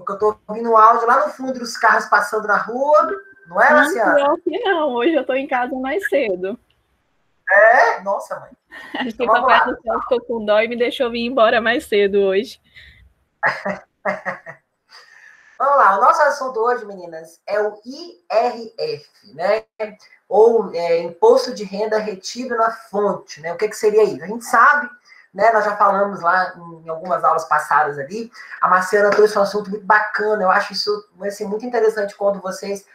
Porque eu estou ouvindo um áudio lá no fundo dos carros passando na rua, não é, Marciana? Não, pior que não. Hoje eu estou em casa mais cedo. É? Nossa, mãe. Acho Então que vamos Papai do lá. Céu ficou com dó e me deixou vir embora mais cedo hoje. Vamos lá, o nosso assunto hoje, meninas, é o IRF, né? Ou Imposto de Renda Retido na Fonte, né? O que seria isso? A gente sabe, né? Nós já falamos lá em algumas aulas passadas ali, a Marciana trouxe um assunto muito bacana, eu acho isso vai ser muito interessante quando vocês,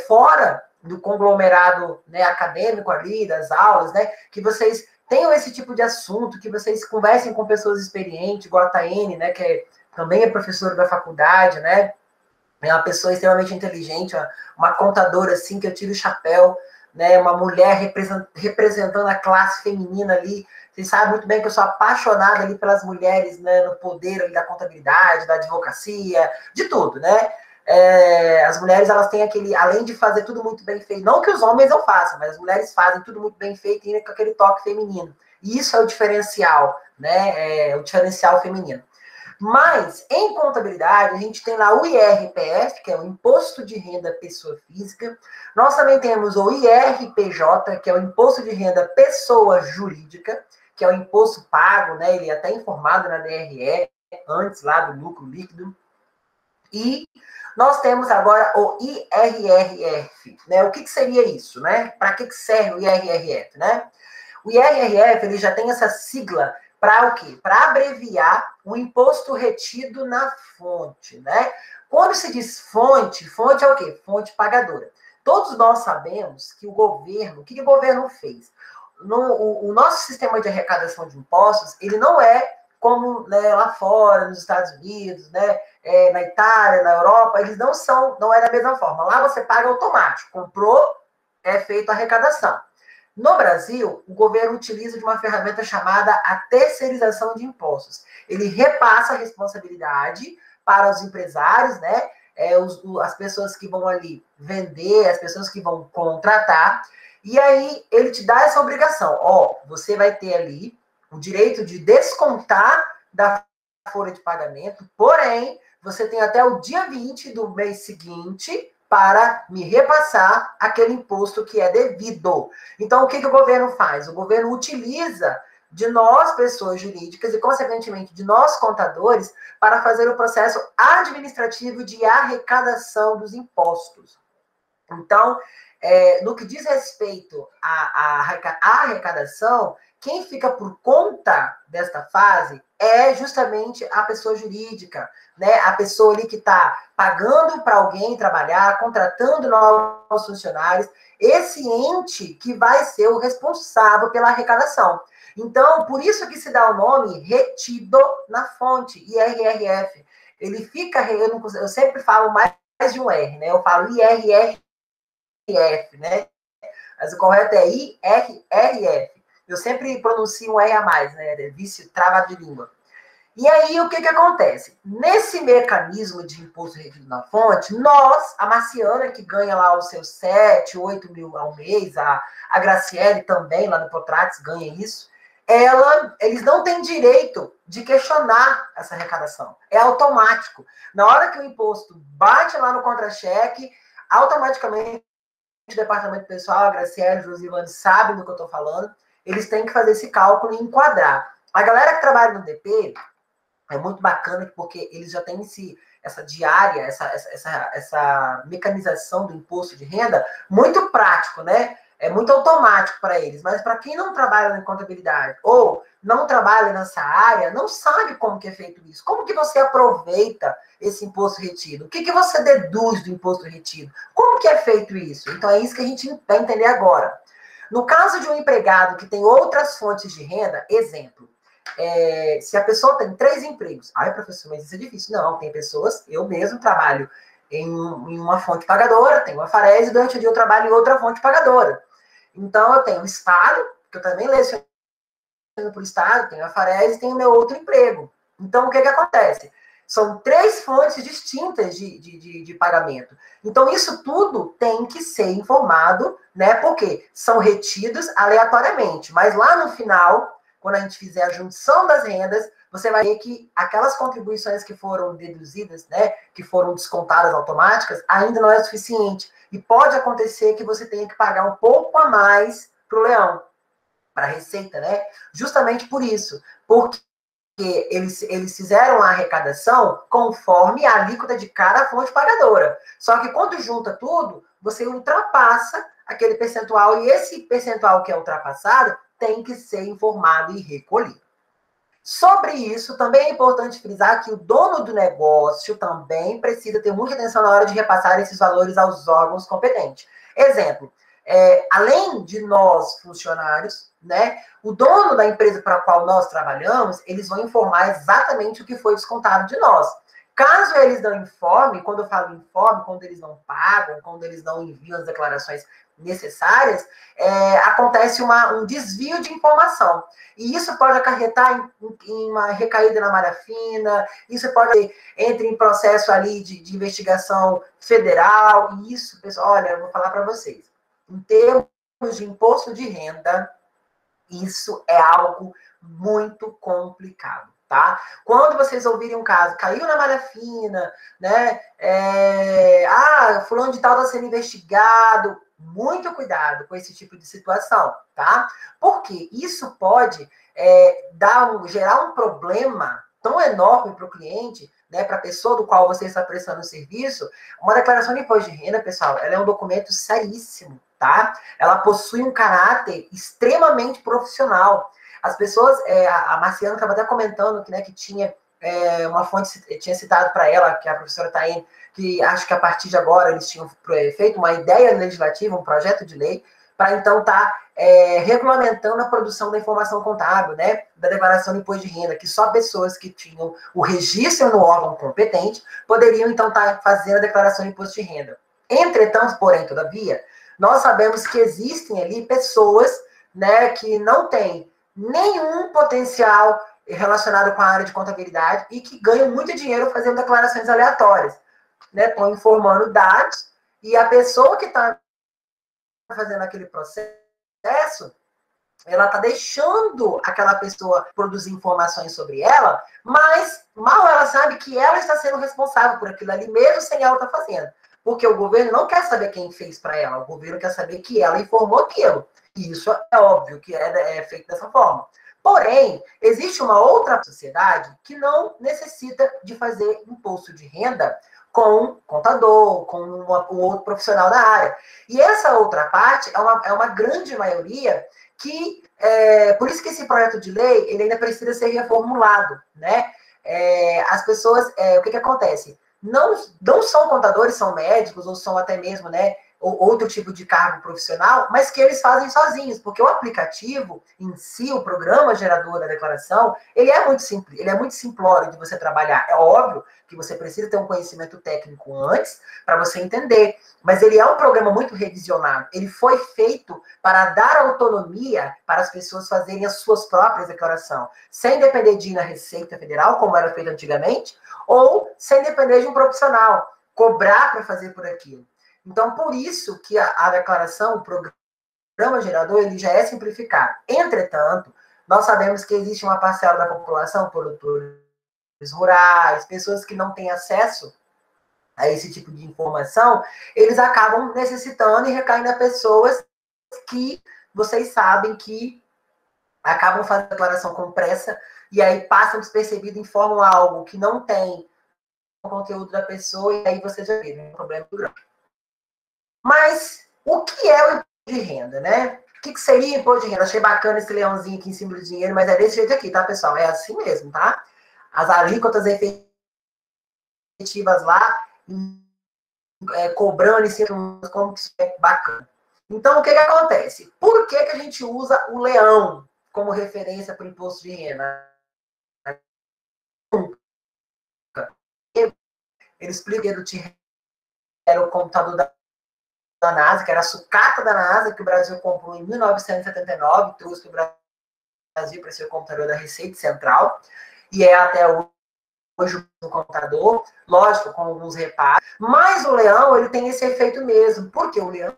fora do conglomerado, né, acadêmico ali, das aulas, né, que vocês tenham esse tipo de assunto, que vocês conversem com pessoas experientes, igual a Taene, né, que também é professora da faculdade, né, é uma pessoa extremamente inteligente, uma contadora assim que eu tiro o chapéu, né? Uma mulher representando a classe feminina ali. Vocês sabem muito bem que eu sou apaixonada ali pelas mulheres, né? No poder ali da contabilidade, da advocacia, de tudo, né? As mulheres, elas têm aquele, além de fazer tudo muito bem feito, não que os homens não façam, mas as mulheres fazem tudo muito bem feito e com aquele toque feminino. E isso é o diferencial, né? O diferencial feminino. Mas, em contabilidade, a gente tem lá o IRPF, que é o Imposto de Renda Pessoa Física. Nós também temos o IRPJ, que é o Imposto de Renda Pessoa Jurídica, que é o imposto pago, né? Ele é até informado na DRE, antes lá do lucro líquido. E nós temos agora o IRRF, né? O que seria isso, né? Para que serve o IRRF, né? O IRRF, ele já tem essa sigla para o quê? Para abreviar o imposto retido na fonte, né? Quando se diz fonte, fonte é o quê? Fonte pagadora. Todos nós sabemos que o governo, o que o governo fez? O nosso sistema de arrecadação de impostos, ele não é como, né, lá fora, nos Estados Unidos, né, na Itália, na Europa, eles não é da mesma forma. Lá você paga automático, comprou, é feita a arrecadação. No Brasil, o governo utiliza de uma ferramenta chamada a terceirização de impostos. Ele repassa a responsabilidade para os empresários, né? As pessoas que vão ali vender, as pessoas que vão contratar, e aí ele te dá essa obrigação. Você vai ter ali o direito de descontar da folha de pagamento, porém, você tem até o dia 20 do mês seguinte para me repassar aquele imposto que é devido. Então, o que o governo faz? O governo utiliza de nós, pessoas jurídicas, e, consequentemente, de nós, contadores, para fazer o processo administrativo de arrecadação dos impostos. Então, no que diz respeito à arrecadação, quem fica por conta desta fase é justamente a pessoa jurídica, né? A pessoa ali que está pagando para alguém trabalhar, contratando novos funcionários, esse ente que vai ser o responsável pela arrecadação. Então, por isso que se dá o nome retido na fonte, IRRF. Ele fica, eu sempre falo mais de um R, né? Eu falo IRRF, né? Mas o correto é IRRF. Eu sempre pronuncio um R a mais, né? Vício, trava de língua. E aí, o que acontece? Nesse mecanismo de imposto retido na fonte, nós, a Marciana, que ganha lá os seus 7, 8 mil ao mês, a Graciele também, lá no Potrates, ganha isso, eles não têm direito de questionar essa arrecadação. É automático. Na hora que o imposto bate lá no contra-cheque, automaticamente o departamento pessoal, a Graciela e o Josilane sabem do que eu estou falando, eles têm que fazer esse cálculo e enquadrar. A galera que trabalha no DP é muito bacana, porque eles já têm essa diária, essa mecanização do imposto de renda muito prático, né? É muito automático para eles. Mas para quem não trabalha na contabilidade ou não trabalha nessa área, não sabe como que é feito isso. Como que você aproveita esse imposto retido? O que você deduz do imposto retido? Como que é feito isso? Então é isso que a gente vai entender agora. No caso de um empregado que tem outras fontes de renda, exemplo, se a pessoa tem 3 empregos, professor, mas isso é difícil. Não, tem pessoas, eu mesmo trabalho em uma fonte pagadora, tenho uma Farese, durante o dia eu trabalho em outra fonte pagadora. Então, eu tenho o Estado, que eu também leciono para o Estado, tenho a Farese e tenho meu outro emprego. Então, o que acontece? São 3 fontes distintas de pagamento. Então, isso tudo tem que ser informado, né? Porque são retidos aleatoriamente. Mas lá no final, quando a gente fizer a junção das rendas, você vai ver que aquelas contribuições que foram deduzidas, né, que foram descontadas automáticas, ainda não é suficiente. E pode acontecer que você tenha que pagar um pouco a mais para o leão, para a Receita, né? Justamente por isso. Porque eles fizeram a arrecadação conforme a alíquota de cada fonte pagadora. Só que quando junta tudo, você ultrapassa aquele percentual, e esse percentual que é ultrapassado tem que ser informado e recolhido. Sobre isso, também é importante frisar que o dono do negócio também precisa ter muita atenção na hora de repassar esses valores aos órgãos competentes. Exemplo, além de nós, funcionários, né, o dono da empresa para a qual nós trabalhamos, eles vão informar exatamente o que foi descontado de nós. Caso eles não informem, quando eu falo informe, quando eles não pagam, quando eles não enviam as declarações necessárias, acontece um desvio de informação. E isso pode acarretar em uma recaída na malha fina, isso pode entrar em processo ali de investigação federal, e isso, pessoal, olha, eu vou falar para vocês. Em termos de imposto de renda, isso é algo muito complicado, tá? Quando vocês ouvirem um caso, caiu na malha fina, né? Fulano de tal está sendo investigado, muito cuidado com esse tipo de situação, tá? Porque isso pode gerar um problema tão enorme para o cliente, né, para a pessoa do qual você está prestando o serviço. Uma declaração de imposto de renda, pessoal, ela é um documento seríssimo, tá? Ela possui um caráter extremamente profissional. As pessoas, a Marciana estava até comentando que, né, que tinha uma fonte, tinha citado para ela, que a professora Taine, que acho que a partir de agora eles tinham feito uma ideia legislativa, um projeto de lei, para então estar regulamentando a produção da informação contábil, né, da declaração de imposto de renda, que só pessoas que tinham o registro no órgão competente poderiam então estar fazendo a declaração de imposto de renda. Entretanto, porém, todavia, nós sabemos que existem ali pessoas, né, que não têm nenhum potencial relacionado com a área de contabilidade e que ganham muito dinheiro fazendo declarações aleatórias, né? Estão informando dados, e a pessoa que está fazendo aquele processo, ela está deixando aquela pessoa produzir informações sobre ela, mas mal ela sabe que ela está sendo responsável por aquilo ali, mesmo sem ela estar fazendo. Porque o governo não quer saber quem fez para ela, o governo quer saber que ela informou aquilo. E isso é óbvio que é feito dessa forma. Porém, existe uma outra sociedade que não necessita de fazer imposto de renda com contador, com um outro profissional da área. E essa outra parte é uma grande maioria que, por isso que esse projeto de lei, ele ainda precisa ser reformulado, né? As pessoas, o que acontece? Não são contadores, são médicos, ou são até mesmo, né, outro tipo de cargo profissional, mas que eles fazem sozinhos, porque o aplicativo em si, o programa gerador da declaração, ele é muito simples, ele é muito simplório de você trabalhar. É óbvio que você precisa ter um conhecimento técnico antes para você entender, mas ele é um programa muito revisionado. Ele foi feito para dar autonomia para as pessoas fazerem as suas próprias declarações, sem depender de ir na Receita Federal, como era feito antigamente, ou sem depender de um profissional, cobrar para fazer por aquilo. Então, por isso que a declaração, o programa gerador, ele já é simplificado. Entretanto, nós sabemos que existe uma parcela da população, produtores rurais, pessoas que não têm acesso a esse tipo de informação, eles acabam necessitando e recaindo a pessoas que vocês sabem que acabam fazendo a declaração com pressa e aí passam despercebido, informam algo que não tem o conteúdo da pessoa, e aí você já vê um problema muito grande. Mas o que é o imposto de renda, né? O que seria imposto de renda? Achei bacana esse leãozinho aqui em cima do dinheiro, mas é desse jeito aqui, tá, pessoal? É assim mesmo, tá? As alíquotas efetivas lá, cobrando em cima, como que isso é bacana. Então, o que acontece? Por que a gente usa o leão como referência para o imposto de renda? Ele explica que era o computador da NASA, que era a sucata da NASA, que o Brasil comprou em 1979, trouxe para o Brasil para ser o computador da Receita Central, e é até hoje o computador, lógico, com alguns reparos, mas o leão, ele tem esse efeito mesmo, porque o leão,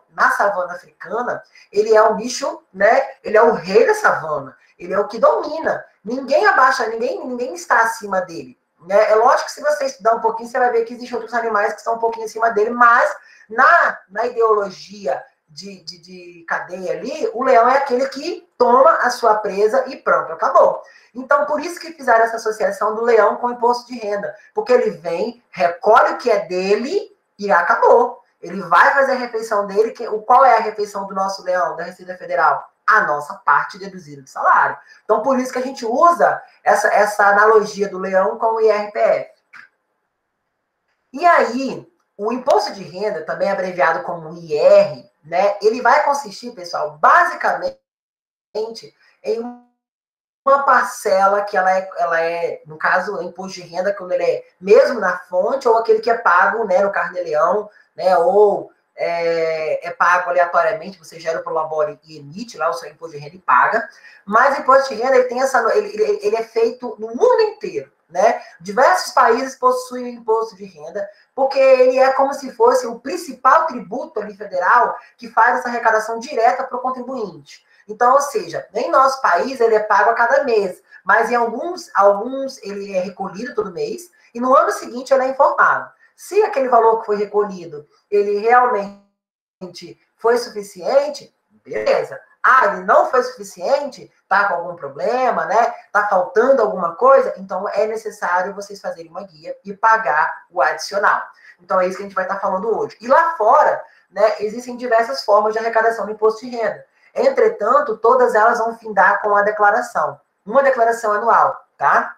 na savana africana, ele é um bicho, né, ele é o rei da savana, ele é o que domina, ninguém abaixa, ninguém está acima dele, né? É lógico que se você estudar um pouquinho, você vai ver que existem outros animais que estão um pouquinho acima dele, mas na ideologia de cadeia ali, o leão é aquele que toma a sua presa e pronto, acabou. Então, por isso que fizeram essa associação do leão com o imposto de renda, porque ele vem, recolhe o que é dele e acabou. Ele vai fazer a refeição dele. Qual é a refeição do nosso leão, da Receita Federal? A nossa parte deduzida do salário. Então, por isso que a gente usa essa analogia do leão com o IRPF. E aí, o imposto de renda, também abreviado como IR, né, ele vai consistir, pessoal, basicamente em uma parcela que ela é, no caso, o imposto de renda, quando ele é mesmo na fonte, ou aquele que é pago, né, no carnê-leão, né, ou é pago aleatoriamente, você gera para o labore e emite lá o seu imposto de renda e paga. Mas o imposto de renda, ele tem ele é feito no mundo inteiro, né? Diversos países possuem o imposto de renda, porque ele é como se fosse o principal tributo ali federal que faz essa arrecadação direta para o contribuinte. Então, ou seja, em nosso país ele é pago a cada mês, mas em alguns ele é recolhido todo mês e no ano seguinte ele é informado. Se aquele valor que foi recolhido, ele realmente foi suficiente, beleza. Ah, ele não foi suficiente, tá com algum problema, né? Tá faltando alguma coisa, então é necessário vocês fazerem uma guia e pagar o adicional. Então é isso que a gente vai estar falando hoje. E lá fora, né, existem diversas formas de arrecadação do imposto de renda. Entretanto, todas elas vão findar com a declaração. Uma declaração anual, tá?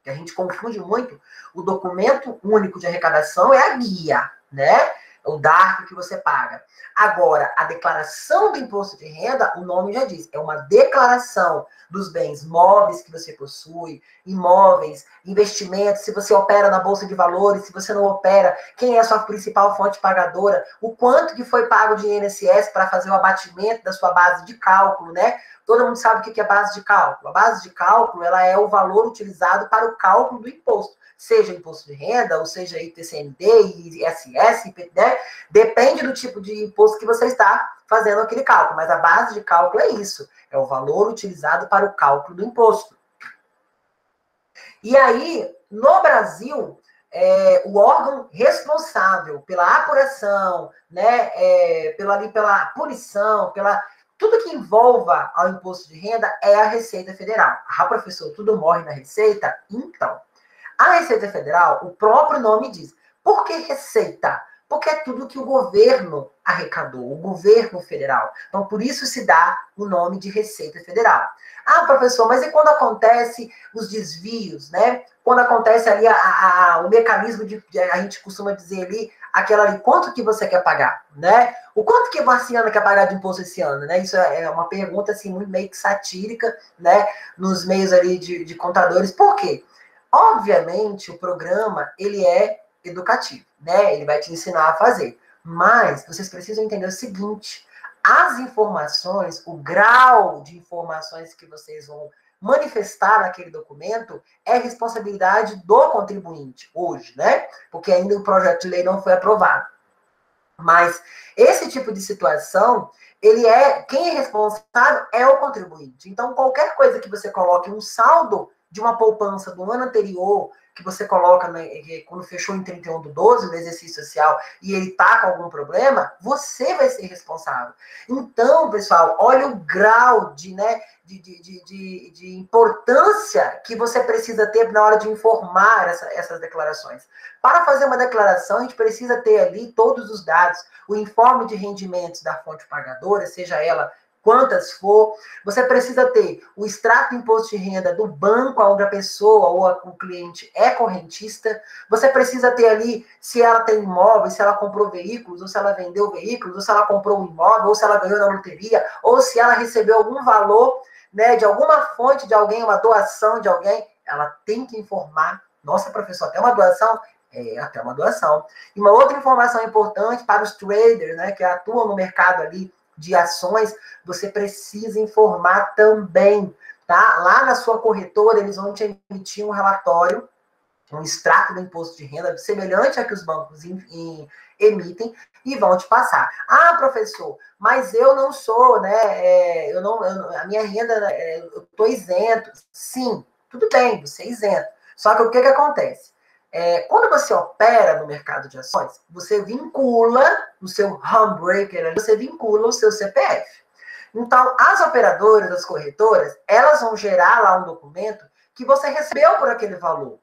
Que a gente confunde muito. O documento único de arrecadação é a guia, né? O DARF que você paga. Agora, a declaração do imposto de renda, o nome já diz, é uma declaração dos bens móveis que você possui, imóveis, investimentos, se você opera na Bolsa de Valores, se você não opera, quem é a sua principal fonte pagadora, o quanto que foi pago de INSS para fazer o abatimento da sua base de cálculo, né? Todo mundo sabe o que é base de cálculo. A base de cálculo, ela é o valor utilizado para o cálculo do imposto. Seja imposto de renda, ou seja ITCMD, ISS, né? Depende do tipo de imposto que você está fazendo aquele cálculo. Mas a base de cálculo é isso. É o valor utilizado para o cálculo do imposto. E aí, no Brasil, o órgão responsável pela apuração, né, pela punição, tudo que envolva ao imposto de renda é a Receita Federal. Ah, professor, tudo morre na Receita? Então, a Receita Federal, o próprio nome diz. Por que Receita? Porque é tudo que o governo arrecadou, o governo federal. Então, por isso se dá o nome de Receita Federal. Ah, professor, mas e quando acontece os desvios, né? Quando acontece ali o mecanismo a gente costuma dizer ali, aquela ali, quanto que você quer pagar, né? O quanto que a Marciana quer pagar de imposto esse ano, né? Isso é uma pergunta, assim, muito meio que satírica, né? Nos meios ali de contadores. Por quê? Obviamente, o programa, ele é educativo, né? Ele vai te ensinar a fazer. Mas vocês precisam entender o seguinte, as informações, o grau de informações que vocês vão manifestar naquele documento é responsabilidade do contribuinte hoje, né? Porque ainda o projeto de lei não foi aprovado. Mas esse tipo de situação, quem é responsável é o contribuinte. Então, qualquer coisa que você coloque um saldo de uma poupança do ano anterior, que você coloca, né, quando fechou em 31/12, no exercício social, e ele está com algum problema, você vai ser responsável. Então, pessoal, olha o grau de importância que você precisa ter na hora de informar essas declarações. Para fazer uma declaração, a gente precisa ter ali todos os dados, o informe de rendimentos da fonte pagadora, seja ela quantas for, você precisa ter o extrato de imposto de renda do banco onde a pessoa ou o cliente é correntista, você precisa ter ali se ela tem imóveis, se ela comprou veículos, ou se ela vendeu veículos, ou se ela comprou um imóvel, ou se ela ganhou na loteria, ou se ela recebeu algum valor, né, de alguma fonte de alguém, uma doação de alguém, ela tem que informar. Nossa, professor, até uma doação? É, até uma doação. E uma outra informação importante para os traders, né, que atuam no mercado ali de ações, você precisa informar também, tá? Lá na sua corretora, eles vão te emitir um relatório, um extrato do imposto de renda, semelhante a que os bancos emitem, e vão te passar. Ah, professor, mas eu não sou, né? A minha renda, eu estou isento. Sim, tudo bem, você é isento. Só que o que acontece? Quando você opera no mercado de ações, você vincula o seu handbreaker, você vincula o seu CPF. Então, as operadoras, as corretoras, elas vão gerar lá um documento que você recebeu por aquele valor.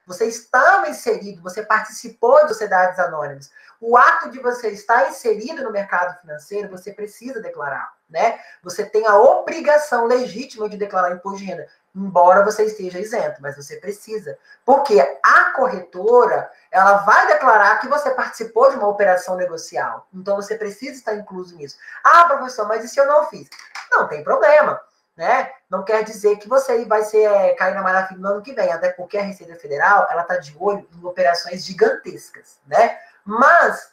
Você estava inserido, você participou de sociedades anônimas. O ato de você estar inserido no mercado financeiro, você precisa declarar, né? Você tem a obrigação legítima de declarar imposto de renda, embora você esteja isento, mas você precisa. Porque a corretora, ela vai declarar que você participou de uma operação negocial. Então, você precisa estar incluso nisso. Ah, professor, mas e se eu não fiz? Não tem problema, né? Não quer dizer que você vai cair na malha fina no ano que vem, até porque a Receita Federal, ela está de olho em operações gigantescas, né? Mas,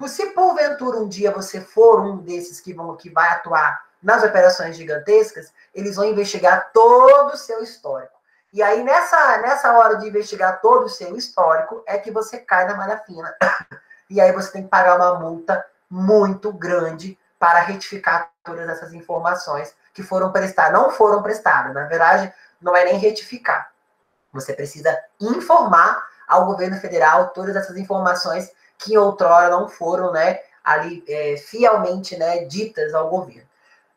se porventura um dia você for um desses que vai atuar nas operações gigantescas, eles vão investigar todo o seu histórico. E aí, nessa hora de investigar todo o seu histórico, é que você cai na malha fina. E aí você tem que pagar uma multa muito grande para retificar todas essas informações que foram prestadas. Não foram prestadas, na verdade, não é nem retificar. Você precisa informar ao governo federal todas essas informações que outrora não foram, né, ali fielmente, né, ditas ao governo.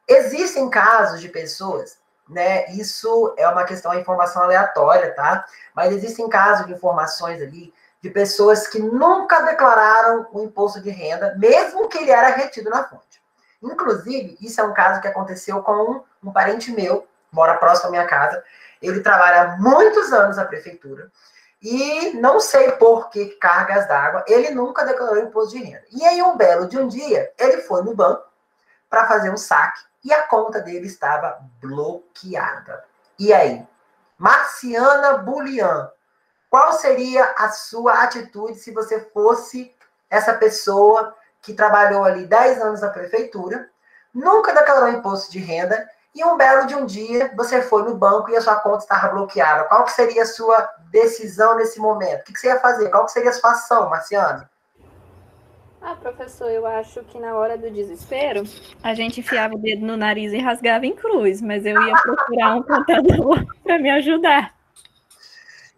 Existem casos de pessoas, né, isso é uma questão de informação aleatória, tá? Mas existem casos de informações ali de pessoas que nunca declararam o imposto de renda, mesmo que ele era retido na fonte. Inclusive, isso é um caso que aconteceu com um parente meu, mora próximo à minha casa. Ele trabalha há muitos anos na prefeitura e não sei por que cargas d'água, ele nunca declarou imposto de renda. E aí, um belo de um dia, ele foi no banco para fazer um saque e a conta dele estava bloqueada. E aí? Marciana Bulian, qual seria a sua atitude se você fosse essa pessoa que trabalhou ali 10 anos na prefeitura, nunca declarou imposto de renda, e um belo de um dia você foi no banco e a sua conta estava bloqueada? Qual que seria a sua decisão nesse momento? O que você ia fazer? Qual que seria a sua ação, Marciana? Professor, eu acho que na hora do desespero, a gente enfiava o dedo no nariz e rasgava em cruz, mas eu ia procurar um contador para me ajudar.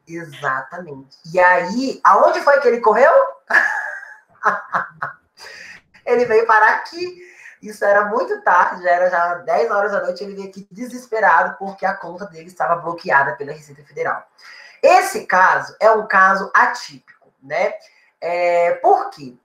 Exatamente. E aí, aonde foi que ele correu? Ele veio parar aqui. Isso era muito tarde, já era já 10 horas da noite, ele veio aqui desesperado porque a conta dele estava bloqueada pela Receita Federal. Esse caso é um caso atípico, né? Por quê?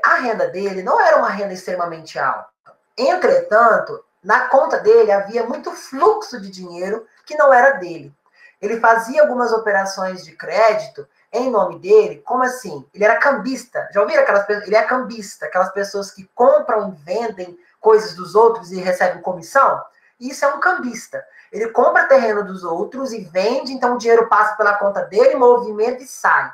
A renda dele não era uma renda extremamente alta. Entretanto, na conta dele havia muito fluxo de dinheiro que não era dele. Ele fazia algumas operações de crédito em nome dele, como assim? Ele era cambista. Já ouviram aquelas pessoas? Ele é cambista, aquelas pessoas que compram e vendem coisas dos outros e recebem comissão. Isso é um cambista. Ele compra terreno dos outros e vende, então o dinheiro passa pela conta dele, movimenta e sai.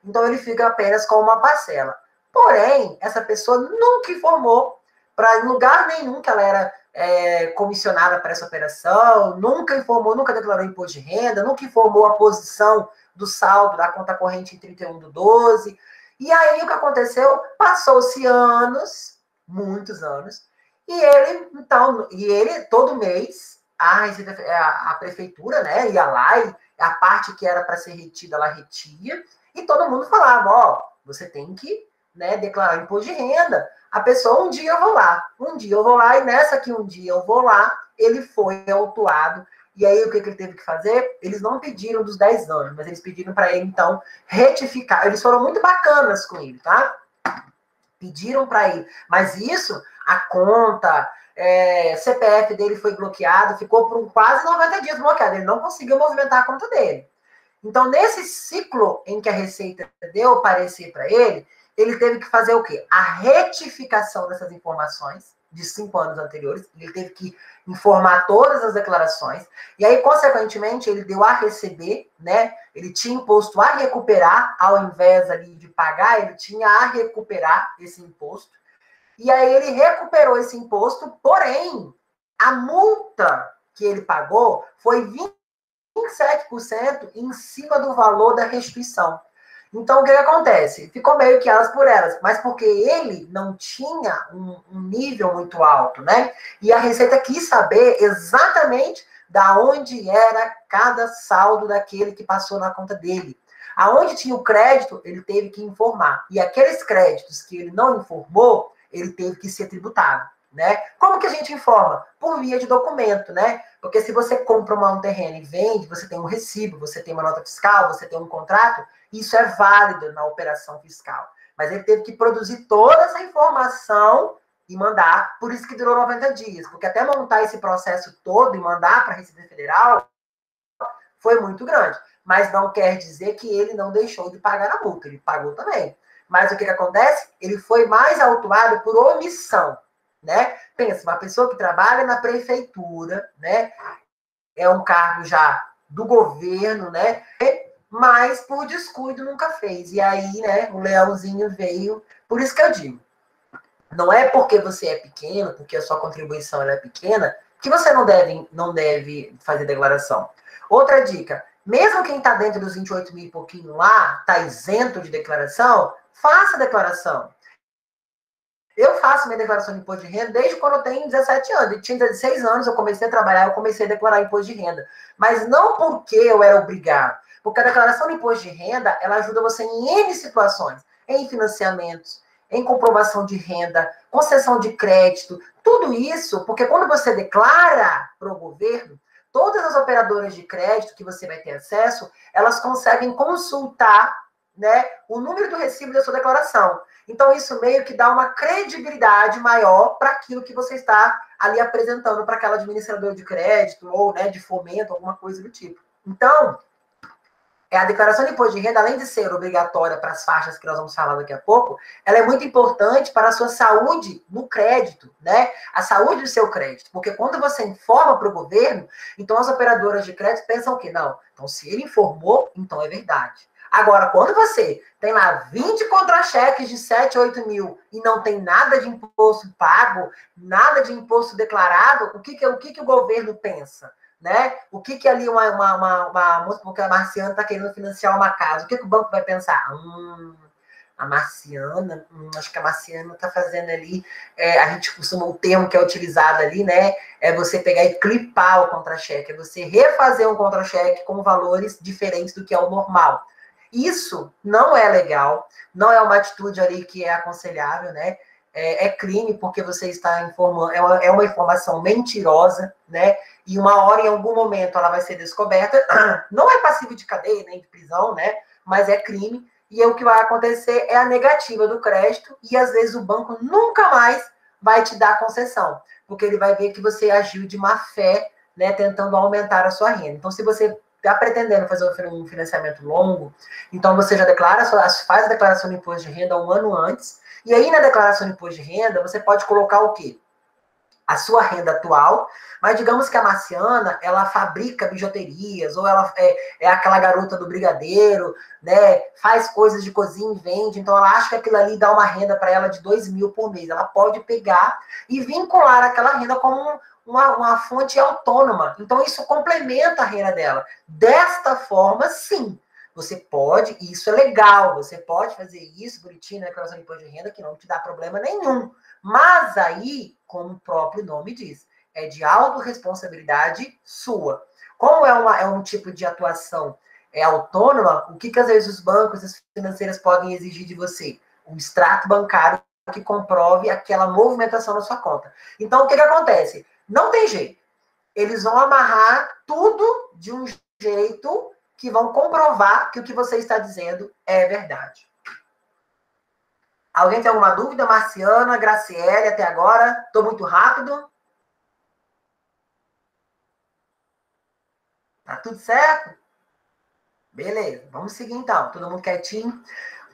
Então ele fica apenas com uma parcela. Porém, essa pessoa nunca informou para lugar nenhum que ela era comissionada para essa operação, nunca informou, nunca declarou imposto de renda, nunca informou a posição do saldo da conta corrente em 31/12. E aí o que aconteceu? Passou-se anos, muitos anos, e ele todo mês, a prefeitura, né, ia lá e a parte que era para ser retida, ela retia, e todo mundo falava, ó, você tem que, né, declarar imposto de renda. A pessoa, um dia eu vou lá, e nessa que um dia eu vou lá, ele foi autuado. E aí, o que ele teve que fazer? Eles não pediram dos 10 anos, mas eles pediram para ele, então, retificar. Eles foram muito bacanas com ele, tá? Pediram para ele. Mas isso, a conta, CPF dele foi bloqueado, ficou por quase 90 dias bloqueado. Ele não conseguiu movimentar a conta dele. Então, nesse ciclo em que a Receita deu o parecer para ele teve que fazer o quê? A retificação dessas informações de 5 anos anteriores. Ele teve que informar todas as declarações. E aí, consequentemente, ele deu a receber, né? Ele tinha imposto a recuperar, ao invés ali de pagar, ele tinha a recuperar esse imposto. E aí ele recuperou esse imposto, porém, a multa que ele pagou foi 27% em cima do valor da restituição. Então, o que acontece? Ficou meio que elas por elas, mas porque ele não tinha um nível muito alto, né? E a Receita quis saber exatamente da onde era cada saldo daquele que passou na conta dele. Aonde tinha o crédito, ele teve que informar. E aqueles créditos que ele não informou, ele teve que ser tributado, né? Como que a gente informa? Por via de documento, né? Porque se você compra um terreno e vende, você tem um recibo, você tem uma nota fiscal, você tem um contrato, isso é válido na operação fiscal. Mas ele teve que produzir toda essa informação e mandar. Por isso que durou 90 dias. Porque até montar esse processo todo e mandar para a Receita Federal foi muito grande. Mas não quer dizer que ele não deixou de pagar a multa. Ele pagou também. Mas o que acontece? Ele foi mais autuado por omissão, né? Pensa, uma pessoa que trabalha na prefeitura, né? É um cargo já do governo, né? Mas por descuido nunca fez. E aí, né, o leãozinho veio. Por isso que eu digo, não é porque você é pequeno, porque a sua contribuição é pequena, que você não deve fazer declaração. Outra dica, mesmo quem está dentro dos 28 mil e pouquinho lá, está isento de declaração, faça declaração. Eu faço minha declaração de imposto de renda desde quando eu tenho 17 anos. Eu tinha 16 anos, eu comecei a trabalhar, eu comecei a declarar imposto de renda. Mas não porque eu era obrigado. Porque a declaração de imposto de renda, ela ajuda você em N situações. Em financiamentos, em comprovação de renda, concessão de crédito. Tudo isso, porque quando você declara para o governo, todas as operadoras de crédito que você vai ter acesso, elas conseguem consultar, né, o número do recibo da sua declaração. Então, isso meio que dá uma credibilidade maior para aquilo que você está ali apresentando para aquela administradora de crédito ou, né, de fomento, alguma coisa do tipo. Então, a declaração de imposto de renda, além de ser obrigatória para as faixas que nós vamos falar daqui a pouco, ela é muito importante para a sua saúde no crédito, né? A saúde do seu crédito. Porque quando você informa para o governo, então as operadoras de crédito pensam que não. Então, se ele informou, então é verdade. Agora, quando você tem lá 20 contra-cheques de 7, 8 mil e não tem nada de imposto pago, nada de imposto declarado, o que o governo pensa? Né? O que ali porque a Marciana está querendo financiar uma casa, o que o banco vai pensar? A Marciana, acho que a Marciana está fazendo ali, a gente costuma, o termo que é utilizado ali, né, é você pegar e clipar o contra-cheque, é você refazer um contra-cheque com valores diferentes do que é o normal. Isso não é legal, não é uma atitude ali que é aconselhável, né? É crime porque você está informando, é uma informação mentirosa, né? E uma hora, em algum momento, ela vai ser descoberta. Não é passivo de cadeia, nem de prisão, né? Mas é crime. E o que vai acontecer é a negativa do crédito e, às vezes, o banco nunca mais vai te dar concessão, porque ele vai ver que você agiu de má fé, né? Tentando aumentar a sua renda. Então, se você está pretendendo fazer um financiamento longo, então você já faz a declaração de imposto de renda um ano antes. E aí, na declaração de imposto de renda, você pode colocar o quê? A sua renda atual, mas digamos que a Marciana, ela fabrica bijuterias, ou ela é aquela garota do brigadeiro, né? Faz coisas de cozinha e vende, então ela acha que aquilo ali dá uma renda para ela de 2 mil por mês. Ela pode pegar e vincular aquela renda como uma fonte autônoma. Então, isso complementa a renda dela. Desta forma, sim. Você pode, e isso é legal, você pode fazer isso bonitinho na declaração de imposto de renda, que não te dá problema nenhum. Mas aí, como o próprio nome diz, é de autorresponsabilidade sua. Como é um tipo de atuação autônoma, o que às vezes os bancos e as financeiras podem exigir de você? Um extrato bancário que comprove aquela movimentação na sua conta. Então, o que acontece? Não tem jeito. Eles vão amarrar tudo de um jeito que vão comprovar que o que você está dizendo é verdade. Alguém tem alguma dúvida? Marciana, Graciele, até agora? Estou muito rápido? Tá tudo certo? Beleza, vamos seguir então. Todo mundo quietinho.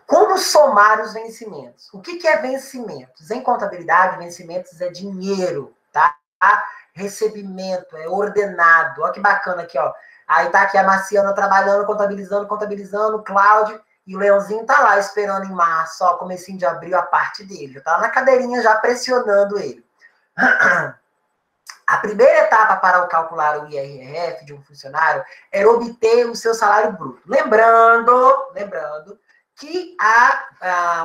Como somar os vencimentos? O que é vencimentos? Em contabilidade, vencimentos é dinheiro, tá? Recebimento, é ordenado. Olha que bacana aqui, ó. Aí tá aqui a Marciana trabalhando, contabilizando, Cláudio, e o Leãozinho tá lá esperando em março, ó, comecinho de abril, a parte dele. Eu tava na cadeirinha já pressionando ele. A primeira etapa para calcular o IRF de um funcionário era obter o seu salário bruto. Lembrando que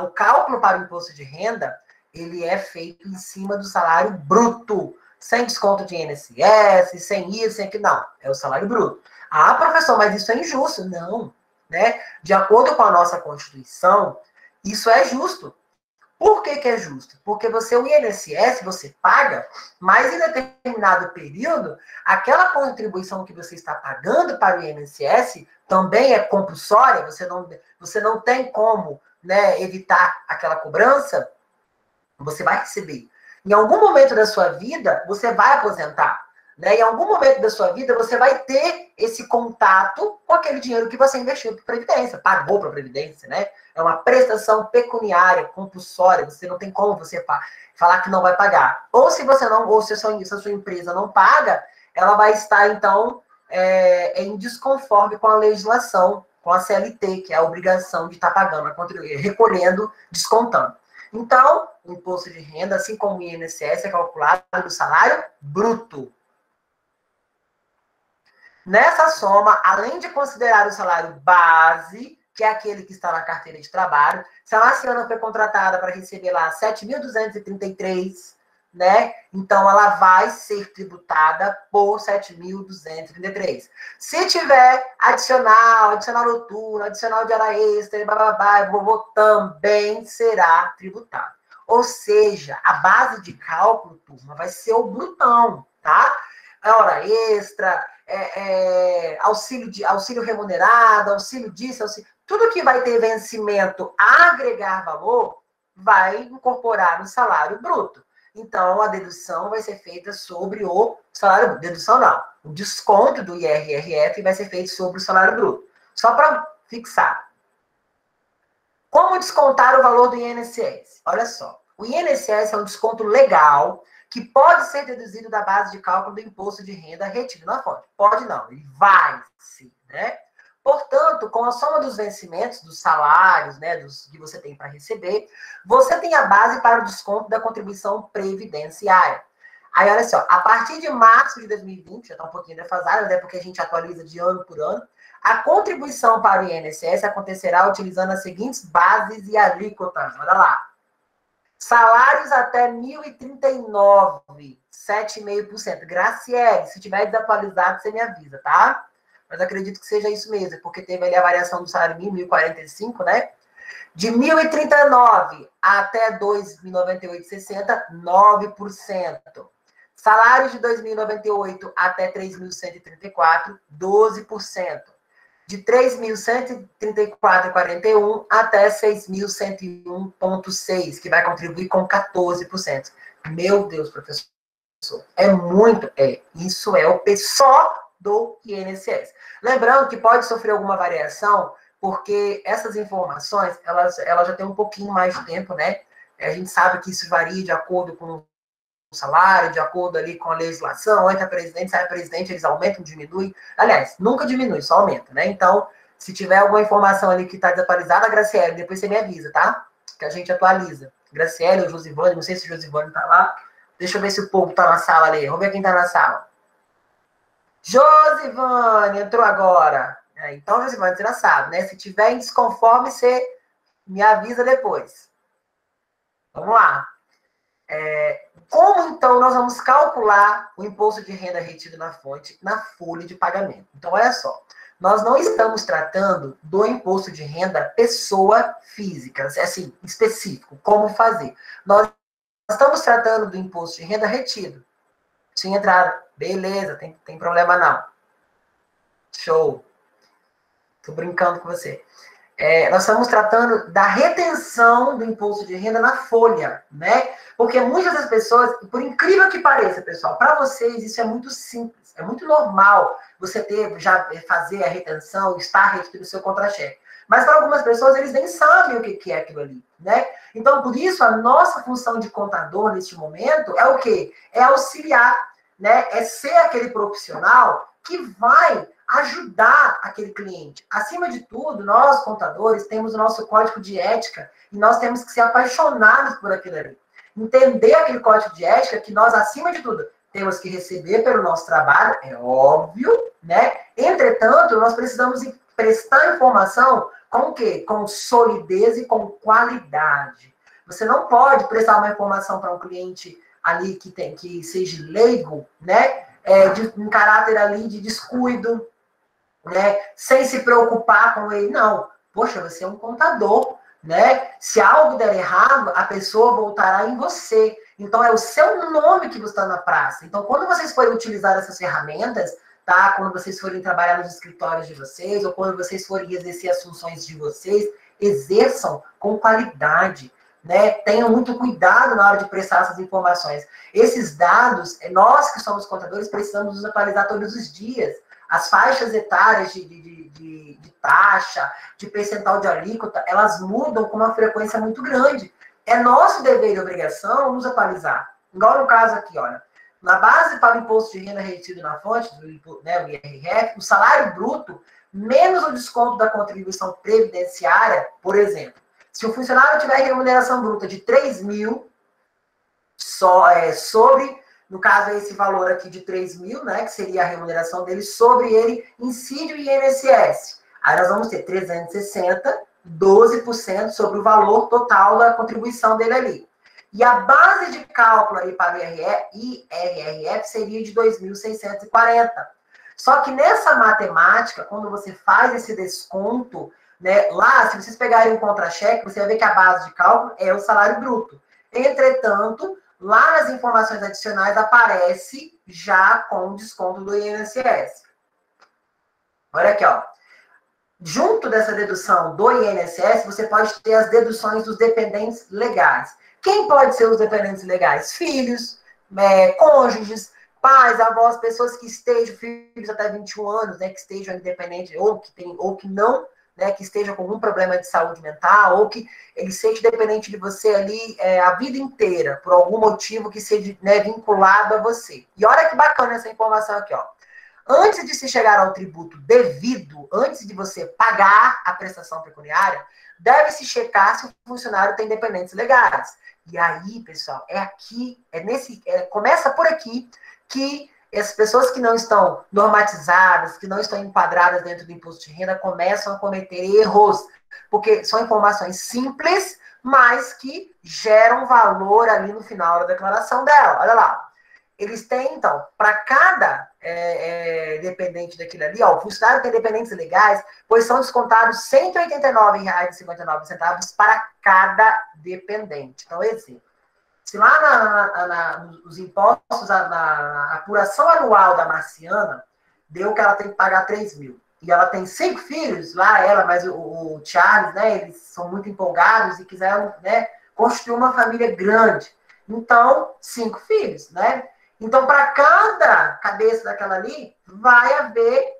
o cálculo para o imposto de renda, ele é feito em cima do salário bruto. sem desconto de INSS, sem isso, sem aquilo. Não, é o salário bruto. Ah, professor, mas isso é injusto. Não, né? De acordo com a nossa Constituição, isso é justo. Por que que é justo? Porque você, o INSS, você paga, mas em determinado período, aquela contribuição que você está pagando para o INSS também é compulsória, você não tem como, né, evitar aquela cobrança, você vai receber. Em algum momento da sua vida, você vai aposentar. Né? Em algum momento da sua vida, você vai ter esse contato com aquele dinheiro que você investiu para Previdência, pagou para a Previdência, né? É uma prestação pecuniária, compulsória, você não tem como você falar que não vai pagar. Ou se você não, ou se a sua empresa não paga, ela vai estar, então, em desconforme com a legislação, com a CLT, que é a obrigação de estar pagando, recolhendo, descontando. Então, o imposto de renda, assim como o INSS, é calculado do salário bruto. Nessa soma, além de considerar o salário base, que é aquele que está na carteira de trabalho, se a Marciana foi contratada para receber lá 7.233, né? Então, ela vai ser tributada por 7.233. Se tiver adicional noturno, adicional de hora extra, blá, também será tributado. Ou seja, a base de cálculo, turma, vai ser o brutão, tá? A hora extra, auxílio remunerado, auxílio disso, tudo que vai ter vencimento a agregar valor, vai incorporar no salário bruto. Então, a dedução vai ser feita sobre o salário bruto. Dedução não. O desconto do IRRF vai ser feito sobre o salário bruto. Só para fixar. Como descontar o valor do INSS? Olha só. O INSS é um desconto legal que pode ser deduzido da base de cálculo do imposto de renda retido na fonte. Pode não, ele vai sim, né? Portanto, com a soma dos vencimentos, dos salários, né, que você tem para receber, você tem a base para o desconto da contribuição previdenciária. Aí, olha só, a partir de março de 2020, já está um pouquinho defasado, né, porque a gente atualiza de ano por ano, a contribuição para o INSS acontecerá utilizando as seguintes bases e alíquotas. Olha lá. Salários até 1.039, 7,5%. Graciele, se tiver desatualizado, você me avisa, tá? Mas acredito que seja isso mesmo, porque teve ali a variação do salário mínimo, 1.045, né? De 1.039 até 2.098,60, 9%. Salários de 2.098 até 3.134, 12%. De 3.134,41 até 6.101,6, que vai contribuir com 14%. Meu Deus, professor, é muito, isso é o só do INSS. Lembrando que pode sofrer alguma variação, porque essas informações, elas já têm um pouquinho mais de tempo, né? A gente sabe que isso varia de acordo com o salário, de acordo ali com a legislação, entra presidente, sai presidente, eles aumentam, diminuem. Aliás, nunca diminui, só aumenta, né? Então, se tiver alguma informação ali que está desatualizada, Graciele, depois você me avisa, tá? Que a gente atualiza. Graciele ou Josivane, não sei se Josivane está lá. Deixa eu ver se o povo está na sala ali. Vamos ver quem está na sala. Josivane, entrou agora. Então, Josivane, você já sabe, né? Se tiver em desconforme, você me avisa depois. Vamos lá. Como, então, nós vamos calcular o imposto de renda retido na fonte na folha de pagamento? Então, olha só. Nós não estamos tratando do imposto de renda pessoa física, assim, específico, como fazer. Nós estamos tratando do imposto de renda retido. Tinha entrado. Beleza, tem problema não. Show. Tô brincando com você. Nós estamos tratando da retenção do imposto de renda na folha, né? Porque muitas das pessoas, por incrível que pareça, pessoal, para vocês isso é muito simples, é muito normal você já fazer a retenção, estar retido o seu contra-cheque. Mas para algumas pessoas, eles nem sabem o que é aquilo ali, né? Então, por isso, a nossa função de contador neste momento é o quê? É auxiliar, né? É ser aquele profissional que vai ajudar aquele cliente. Acima de tudo, nós, contadores, temos o nosso código de ética e nós temos que ser apaixonados por aquilo ali. Entender aquele código de ética que nós, acima de tudo, temos que receber pelo nosso trabalho, é óbvio, né? Entretanto, nós precisamos prestar informação com o quê? Com solidez e com qualidade. Você não pode prestar uma informação para um cliente ali que seja leigo, né? Um caráter ali de descuido, né? Sem se preocupar com ele, não. Poxa, você é um contador, né? Se algo der errado, a pessoa voltará em você. Então, é o seu nome que está na praça. Então, quando vocês forem utilizar essas ferramentas, tá? Quando vocês forem trabalhar nos escritórios de vocês, ou quando vocês forem exercer as funções de vocês, exerçam com qualidade, né? Tenham muito cuidado na hora de prestar essas informações. Esses dados, nós que somos contadores, precisamos nos atualizar todos os dias. As faixas etárias de taxa, de percentual de alíquota, elas mudam com uma frequência muito grande. É nosso dever e obrigação nos atualizar. Igual no caso aqui, olha. Na base para o imposto de renda retido na fonte, né, o IRF, o salário bruto, menos o desconto da contribuição previdenciária, por exemplo. Se o funcionário tiver remuneração bruta de 3 mil, sobre, no caso, esse valor aqui de 3 mil, né, que seria a remuneração dele, sobre ele incide o INSS. Aí nós vamos ter 360, 12% sobre o valor total da contribuição dele ali. E a base de cálculo aí para o IRRF seria de 2.640. Só que nessa matemática, quando você faz esse desconto, né, lá, se vocês pegarem um contra-cheque, você vai ver que a base de cálculo é o salário bruto. Entretanto, lá nas informações adicionais aparece já com o desconto do INSS. Olha aqui, ó. Junto dessa dedução do INSS, você pode ter as deduções dos dependentes legais. Quem pode ser os dependentes legais? Filhos, cônjuges, pais, avós, pessoas que estejam, filhos até 21 anos, né, que estejam independentes, ou que não, né, que estejam com algum problema de saúde mental, ou que ele seja dependente de você ali a vida inteira, por algum motivo que seja, né, vinculado a você. E olha que bacana essa informação aqui, ó. Antes de se chegar ao tributo devido, antes de você pagar a prestação pecuniária, deve-se checar se o funcionário tem dependentes legais. E aí, pessoal, começa por aqui que as pessoas que não estão normatizadas, que não estão enquadradas dentro do imposto de renda, começam a cometer erros, porque são informações simples, mas que geram valor ali no final da declaração dela. Olha lá. Eles têm, então, para cada dependente daquilo ali, ó, o funcionário tem dependentes legais, pois são descontados R$ 189,59 para cada dependente. Então, exemplo. Se lá nos impostos, na apuração anual da Marciana, deu que ela tem que pagar 3 mil. E ela tem 5 filhos, lá ela, mas o Charles, né, eles são muito empolgados e quiseram, né, construir uma família grande. Então, 5 filhos, né? Então, para cada cabeça daquela ali, vai haver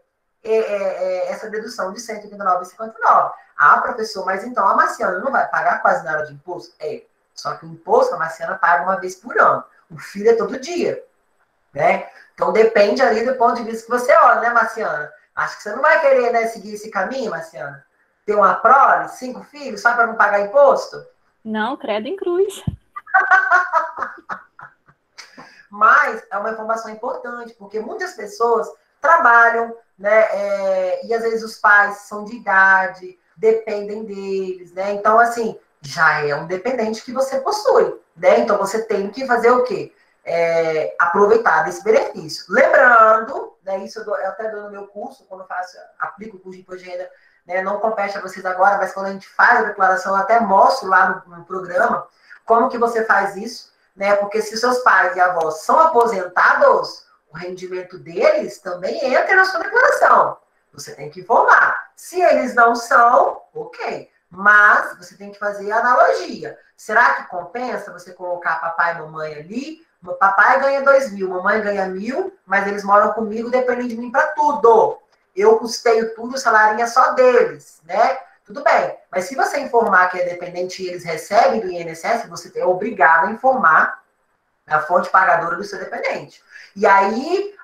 essa dedução de R$ 189,59. Ah, professor, mas então a Marciana não vai pagar quase nada de imposto? Só que o imposto a Marciana paga uma vez por ano. O filho é todo dia, né? Então, depende ali do ponto de vista que você olha, né, Marciana? Acho que você não vai querer, né, seguir esse caminho, Marciana? Ter uma prole, 5 filhos, só para não pagar imposto? Não, credo em cruz. Mas é uma informação importante, porque muitas pessoas trabalham, né, e às vezes os pais são de idade, dependem deles, né? Então, assim, já é um dependente que você possui, né? Então, você tem que fazer o quê? Aproveitar desse benefício. Lembrando, né, isso eu até dou no meu curso, quando eu aplico o curso de imposto de renda, né, não compete a vocês agora, mas quando a gente faz a declaração, eu até mostro lá no programa como que você faz isso, né? Porque se seus pais e avós são aposentados, o rendimento deles também entra na sua declaração. Você tem que informar. Se eles não são, ok. Mas você tem que fazer a analogia. Será que compensa você colocar papai e mamãe ali? Meu papai ganha 2 mil, mamãe ganha 1.000, mas eles moram comigo, dependem de mim para tudo. Eu custeio tudo, o salário é só deles, né? Tudo bem, mas se você informar que é dependente e eles recebem do INSS, você é obrigado a informar a fonte pagadora do seu dependente. E aí,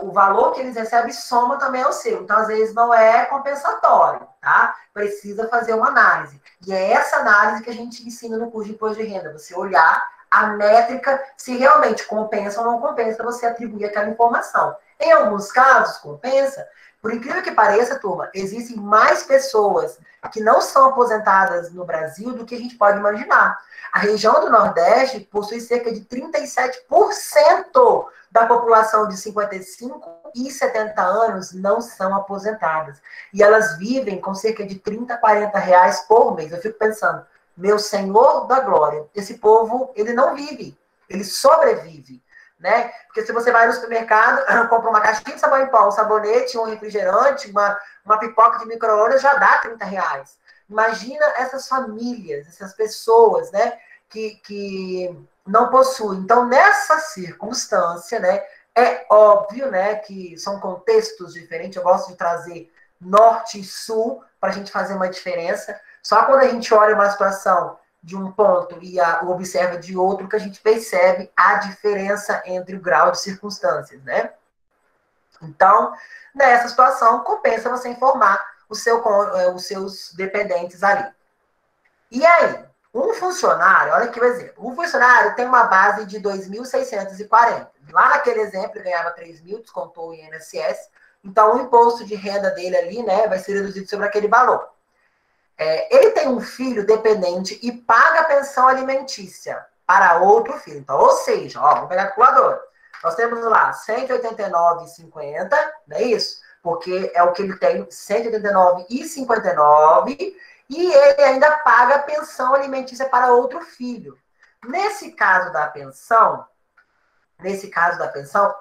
o valor que eles recebem soma também ao seu. Então, às vezes, não é compensatório, tá? Precisa fazer uma análise. E é essa análise que a gente ensina no curso de imposto de renda. Você olhar a métrica, se realmente compensa ou não compensa, você atribuir aquela informação. Em alguns casos, compensa. Por incrível que pareça, turma, existem mais pessoas que não são aposentadas no Brasil do que a gente pode imaginar. A região do Nordeste possui cerca de 37% da população de 55 e 70 anos não são aposentadas. E elas vivem com cerca de 30, 40 reais por mês. Eu fico pensando, meu Senhor da Glória, esse povo, ele não vive, ele sobrevive. Né? Porque se você vai no supermercado, compra uma caixinha de sabão em pó, um sabonete, um refrigerante, uma pipoca de micro-ondas, já dá 30 reais. Imagina essas famílias, essas pessoas, né, que não possuem. Então, nessa circunstância, né, é óbvio, né, que são contextos diferentes. Eu gosto de trazer norte e sul para a gente fazer uma diferença. Só quando a gente olha uma situação de um ponto e o observa de outro, que a gente percebe a diferença entre o grau de circunstâncias, né? Então, nessa situação, compensa você informar os seus dependentes ali. E aí, um funcionário, olha aqui o exemplo, um funcionário tem uma base de 2.640. Lá naquele exemplo, ele ganhava 3.000, descontou o INSS, então o imposto de renda dele ali, né, vai ser reduzido sobre aquele valor. Ele tem um filho dependente e paga pensão alimentícia para outro filho. Então, ou seja, ó, vamos pegar a calculadora. Nós temos lá R$ 189,50, não é isso? Porque é o que ele tem, R$ 189,59, e ele ainda paga pensão alimentícia para outro filho. Nesse caso da pensão,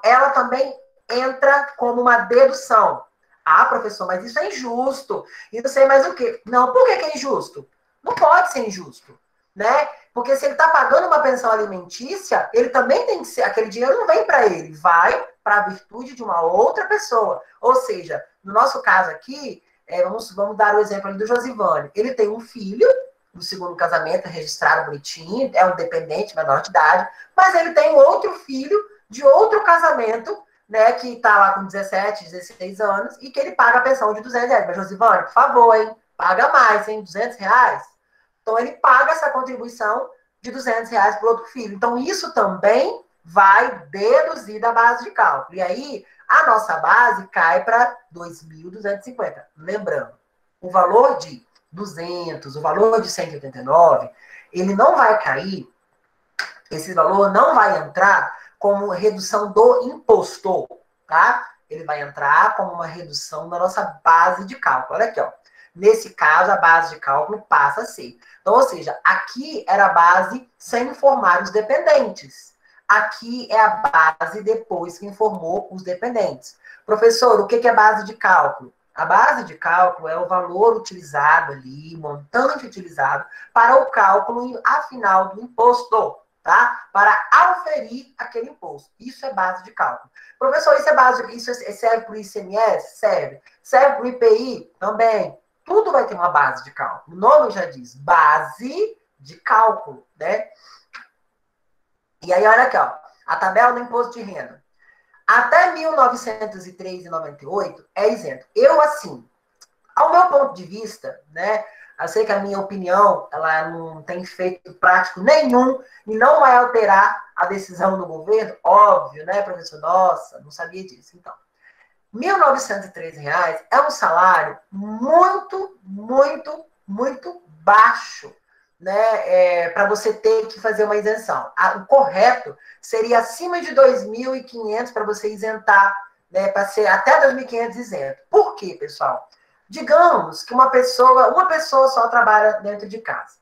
ela também entra como uma dedução. Ah, professor, mas isso é injusto. E não sei mais o quê. Não, por que é injusto? Não pode ser injusto, né? Porque se ele está pagando uma pensão alimentícia, ele também tem que ser, aquele dinheiro não vem para ele, vai para a virtude de uma outra pessoa. Ou seja, no nosso caso aqui, vamos dar o exemplo ali do Josivane. Ele tem um filho, no segundo casamento, registrado bonitinho, é um dependente, menor de idade, mas ele tem outro filho de outro casamento, né, que está lá com 17, 16 anos, e que ele paga a pensão de 200 reais. Mas, Josivane, por favor, hein? Paga mais, hein? 200 reais. Então, ele paga essa contribuição de 200 reais para o outro filho. Então, isso também vai deduzir da base de cálculo. E aí, a nossa base cai para 2.250. Lembrando, o valor de 200, o valor de 189, ele não vai cair, esse valor não vai entrar como redução do imposto, tá? Ele vai entrar como uma redução da nossa base de cálculo. Olha aqui, ó. Nesse caso, a base de cálculo passa a ser. Então, ou seja, aqui era a base sem informar os dependentes. Aqui é a base depois que informou os dependentes. Professor, o que é base de cálculo? A base de cálculo é o valor utilizado ali, montante utilizado, para o cálculo final do imposto. Tá? Para auferir aquele imposto. Isso é base de cálculo. Professor, isso serve para o ICMS? Serve. Serve para o IPI? Também. Tudo vai ter uma base de cálculo. O nome já diz, base de cálculo, né? E aí, olha aqui, ó, a tabela do imposto de renda. Até 1903,98 é isento. Eu, assim, ao meu ponto de vista, né? Eu sei que a minha opinião, ela não tem efeito prático nenhum e não vai alterar a decisão do governo, óbvio, né, professor? Nossa, não sabia disso. Então, R$ 1.913 é um salário muito, muito, muito baixo, né, para você ter que fazer uma isenção. O correto seria acima de 2.500 para você isentar, né, para ser até 2.500 isento. Por quê, pessoal? Digamos que uma pessoa só trabalha dentro de casa.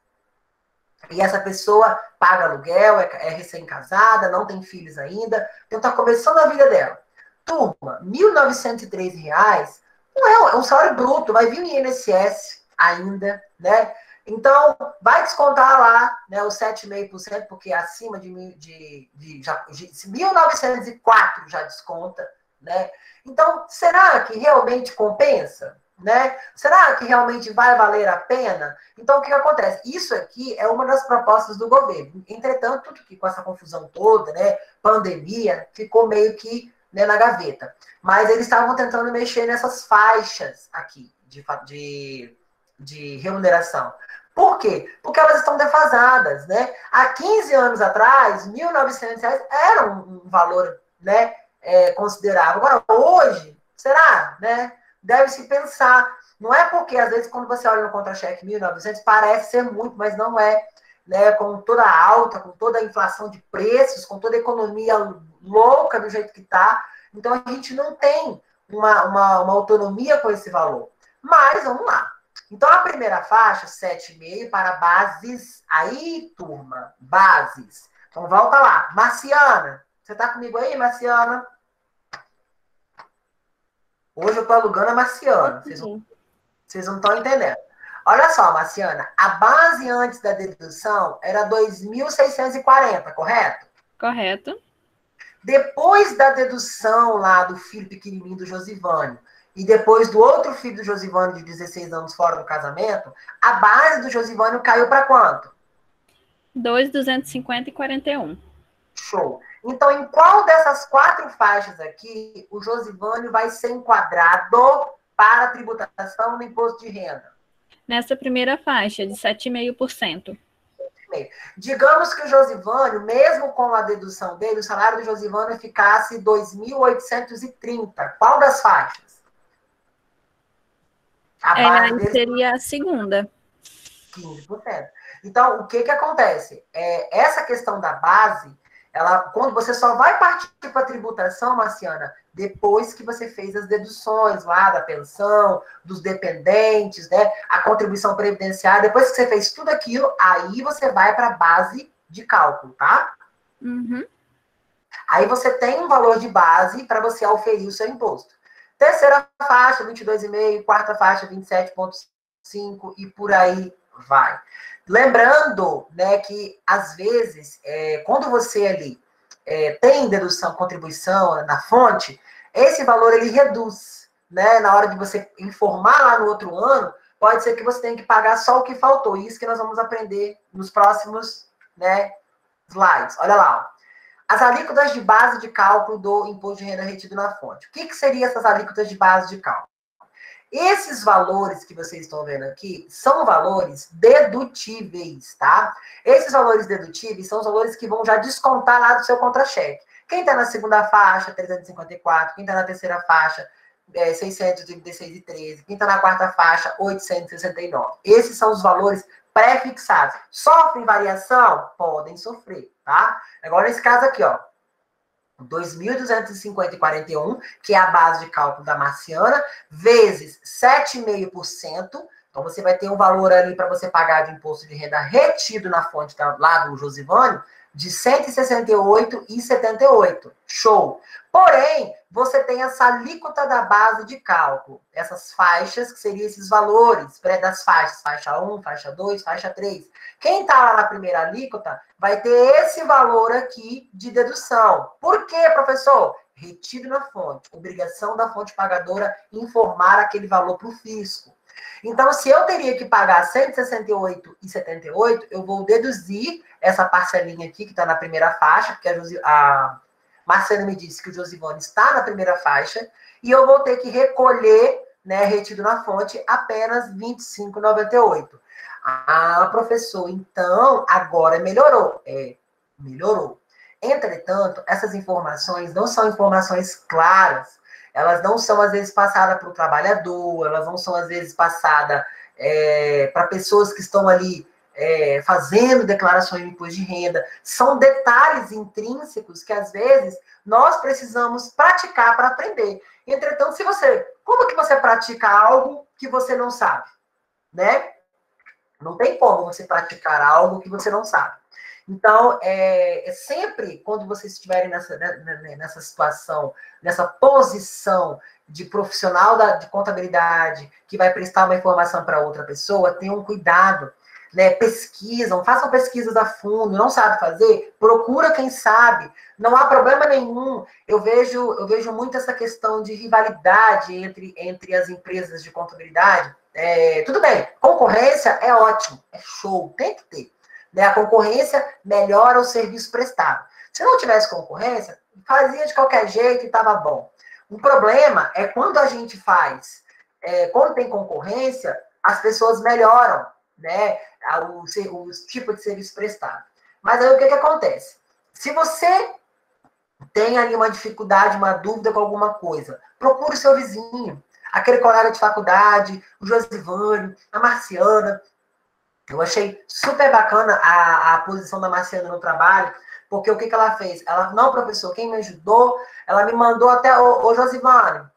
E essa pessoa paga aluguel, é recém-casada, não tem filhos ainda, então está começando a vida dela. Turma, R$ 1.903 não é um salário bruto, vai vir o INSS ainda, né? Então, vai descontar lá, né, os 7,5%, porque acima de 1.904 já desconta, né? Então, será que realmente compensa? Né? Será que realmente vai valer a pena? Então, o que acontece? Isso aqui é uma das propostas do governo. Entretanto, tudo que com essa confusão toda, né, pandemia, ficou meio que, né, na gaveta. Mas eles estavam tentando mexer nessas faixas aqui de remuneração. Por quê? Porque elas estão defasadas, né? Há 15 anos atrás, R$ 1.900 era um valor, né, considerável. Agora, hoje, será, né? deve-se pensar. Não é porque, às vezes, quando você olha no contra-cheque 1.900, parece ser muito, mas não é. Né? Com toda a alta, com toda a inflação de preços, com toda a economia louca do jeito que está. Então, a gente não tem uma autonomia com esse valor. Mas, vamos lá. Então, a primeira faixa, 7,5 para bases. Aí, turma, bases. Então, volta lá. Marciana, você está comigo aí, Marciana? Hoje eu estou alugando a Marciana. Vocês não estão entendendo. Olha só, Marciana, a base antes da dedução era 2.640, correto? Correto. Depois da dedução lá do filho pequenininho do Josivânio, e depois do outro filho do Josivânio de 16 anos fora do casamento, a base do Josivânio caiu para quanto? 2.250 e 41. Show. Então, em qual dessas 4 faixas aqui, o Josivânio vai ser enquadrado para a tributação no imposto de renda? Nessa primeira faixa, de 7,5%. Digamos que o Josivânio, mesmo com a dedução dele, o salário do Josivânio ficasse 2.830. Qual das faixas? A base dele seria a segunda. 15%. Então, o que acontece? Essa questão da base, quando você só vai partir para a tributação, Marciana, depois que você fez as deduções lá da pensão, dos dependentes, né, a contribuição previdenciária, depois que você fez tudo aquilo, aí você vai para a base de cálculo, tá? Uhum. Aí você tem um valor de base para você auferir o seu imposto. Terceira faixa, 22,5, quarta faixa, 27,5 e por aí vai. Lembrando, né, que às vezes, quando você ali tem dedução, contribuição na fonte, esse valor ele reduz, né? Na hora de você informar lá no outro ano, pode ser que você tenha que pagar só o que faltou. Isso que nós vamos aprender nos próximos, né, slides. Olha lá. As alíquotas de base de cálculo do imposto de renda retido na fonte. O que seriam essas alíquotas de base de cálculo? Esses valores que vocês estão vendo aqui são valores dedutíveis, tá? Esses valores dedutíveis são os valores que vão já descontar lá do seu contra-cheque. Quem está na segunda faixa, 354. Quem está na terceira faixa, 636,13. Quem está na quarta faixa, 869. Esses são os valores pré-fixados. Sofrem variação? Podem sofrer, tá? Agora, nesse caso aqui, ó. 2.250,41, que é a base de cálculo da Marciana, vezes 7,5%. Então, você vai ter um valor ali para você pagar de imposto de renda retido na fonte lá do Josivânio de R$ 168,78. Show! Porém, você tem essa alíquota da base de cálculo, essas faixas, que seriam esses valores das faixas, faixa 1, faixa 2, faixa 3. Quem está lá na primeira alíquota vai ter esse valor aqui de dedução. Por quê, professor? Retido na fonte. Obrigação da fonte pagadora informar aquele valor para o fisco. Então, se eu teria que pagar R$ 168,78, eu vou deduzir essa parcelinha aqui, que está na primeira faixa, porque a Marcela me disse que o Josivânio está na primeira faixa, e eu vou ter que recolher, né, retido na fonte, apenas R$ 25,98. Ah, professor, então agora melhorou. Melhorou. Entretanto, essas informações não são informações claras. Elas não são, às vezes, passadas para o trabalhador, elas não são, às vezes, passadas para pessoas que estão ali fazendo declarações de imposto de renda. São detalhes intrínsecos que, às vezes, nós precisamos praticar para aprender. Entretanto, como que você pratica algo que você não sabe? Né? Não tem como você praticar algo que você não sabe. Então, sempre quando vocês estiverem nessa situação, nessa posição de profissional de contabilidade, que vai prestar uma informação para outra pessoa, tenham cuidado, né? Pesquisam, façam pesquisas a fundo, não sabe fazer? Procura quem sabe, não há problema nenhum. Eu vejo muito essa questão de rivalidade entre as empresas de contabilidade. Tudo bem, concorrência é ótimo, é show, tem que ter. Né? A concorrência melhora o serviço prestado. Se não tivesse concorrência, fazia de qualquer jeito e estava bom. O problema é quando a gente faz, quando tem concorrência, as pessoas melhoram, né, o tipo de serviço prestado. Mas aí o que acontece? Se você tem ali uma dificuldade, uma dúvida com alguma coisa, procure o seu vizinho. aquele colega de faculdade, o Josivânio, a Marciana. Eu achei super bacana a posição da Marciana no trabalho, porque o que ela fez? Ela, não, professor, quem me ajudou, ela me mandou até, ô Josivânio,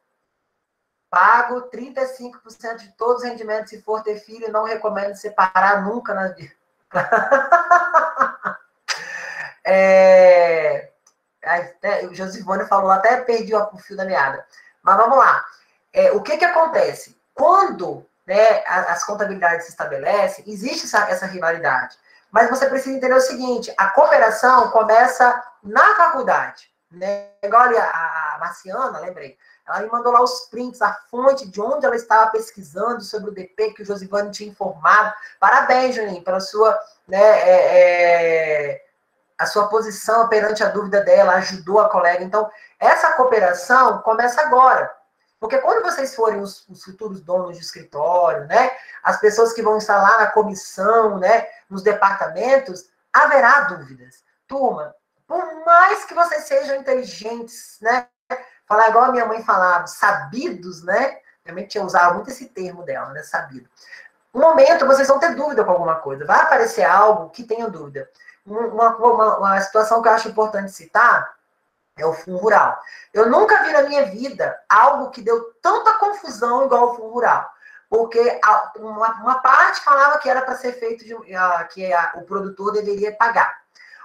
pago 35% de todos os rendimentos se for ter filho, não recomendo separar nunca na vida. O Josivone falou, até perdi o fio da meada. Mas vamos lá. O que acontece? Quando, né, as contabilidades se estabelecem, existe essa rivalidade. Mas você precisa entender o seguinte, a cooperação começa na faculdade. Né? Igual ali a Marciana, lembrei, ela me mandou lá os prints, a fonte de onde ela estava pesquisando sobre o DP que o Josivane tinha informado. Parabéns, Juninho, pela sua, né, a sua posição perante a dúvida dela, ajudou a colega. Então, essa cooperação começa agora. Porque quando vocês forem os futuros donos de escritório, né, as pessoas que vão estar lá na comissão, né, nos departamentos, haverá dúvidas. Turma, por mais que vocês sejam inteligentes, né, falar igual a minha mãe falava, sabidos, né, também tinha usado muito esse termo dela, né, sabido. Um momento vocês vão ter dúvida com alguma coisa, vai aparecer algo que tenha dúvida. Uma situação que eu acho importante citar é o fundo rural. Eu nunca vi na minha vida algo que deu tanta confusão igual o fundo rural. Porque uma parte falava que era para ser feito, o produtor deveria pagar.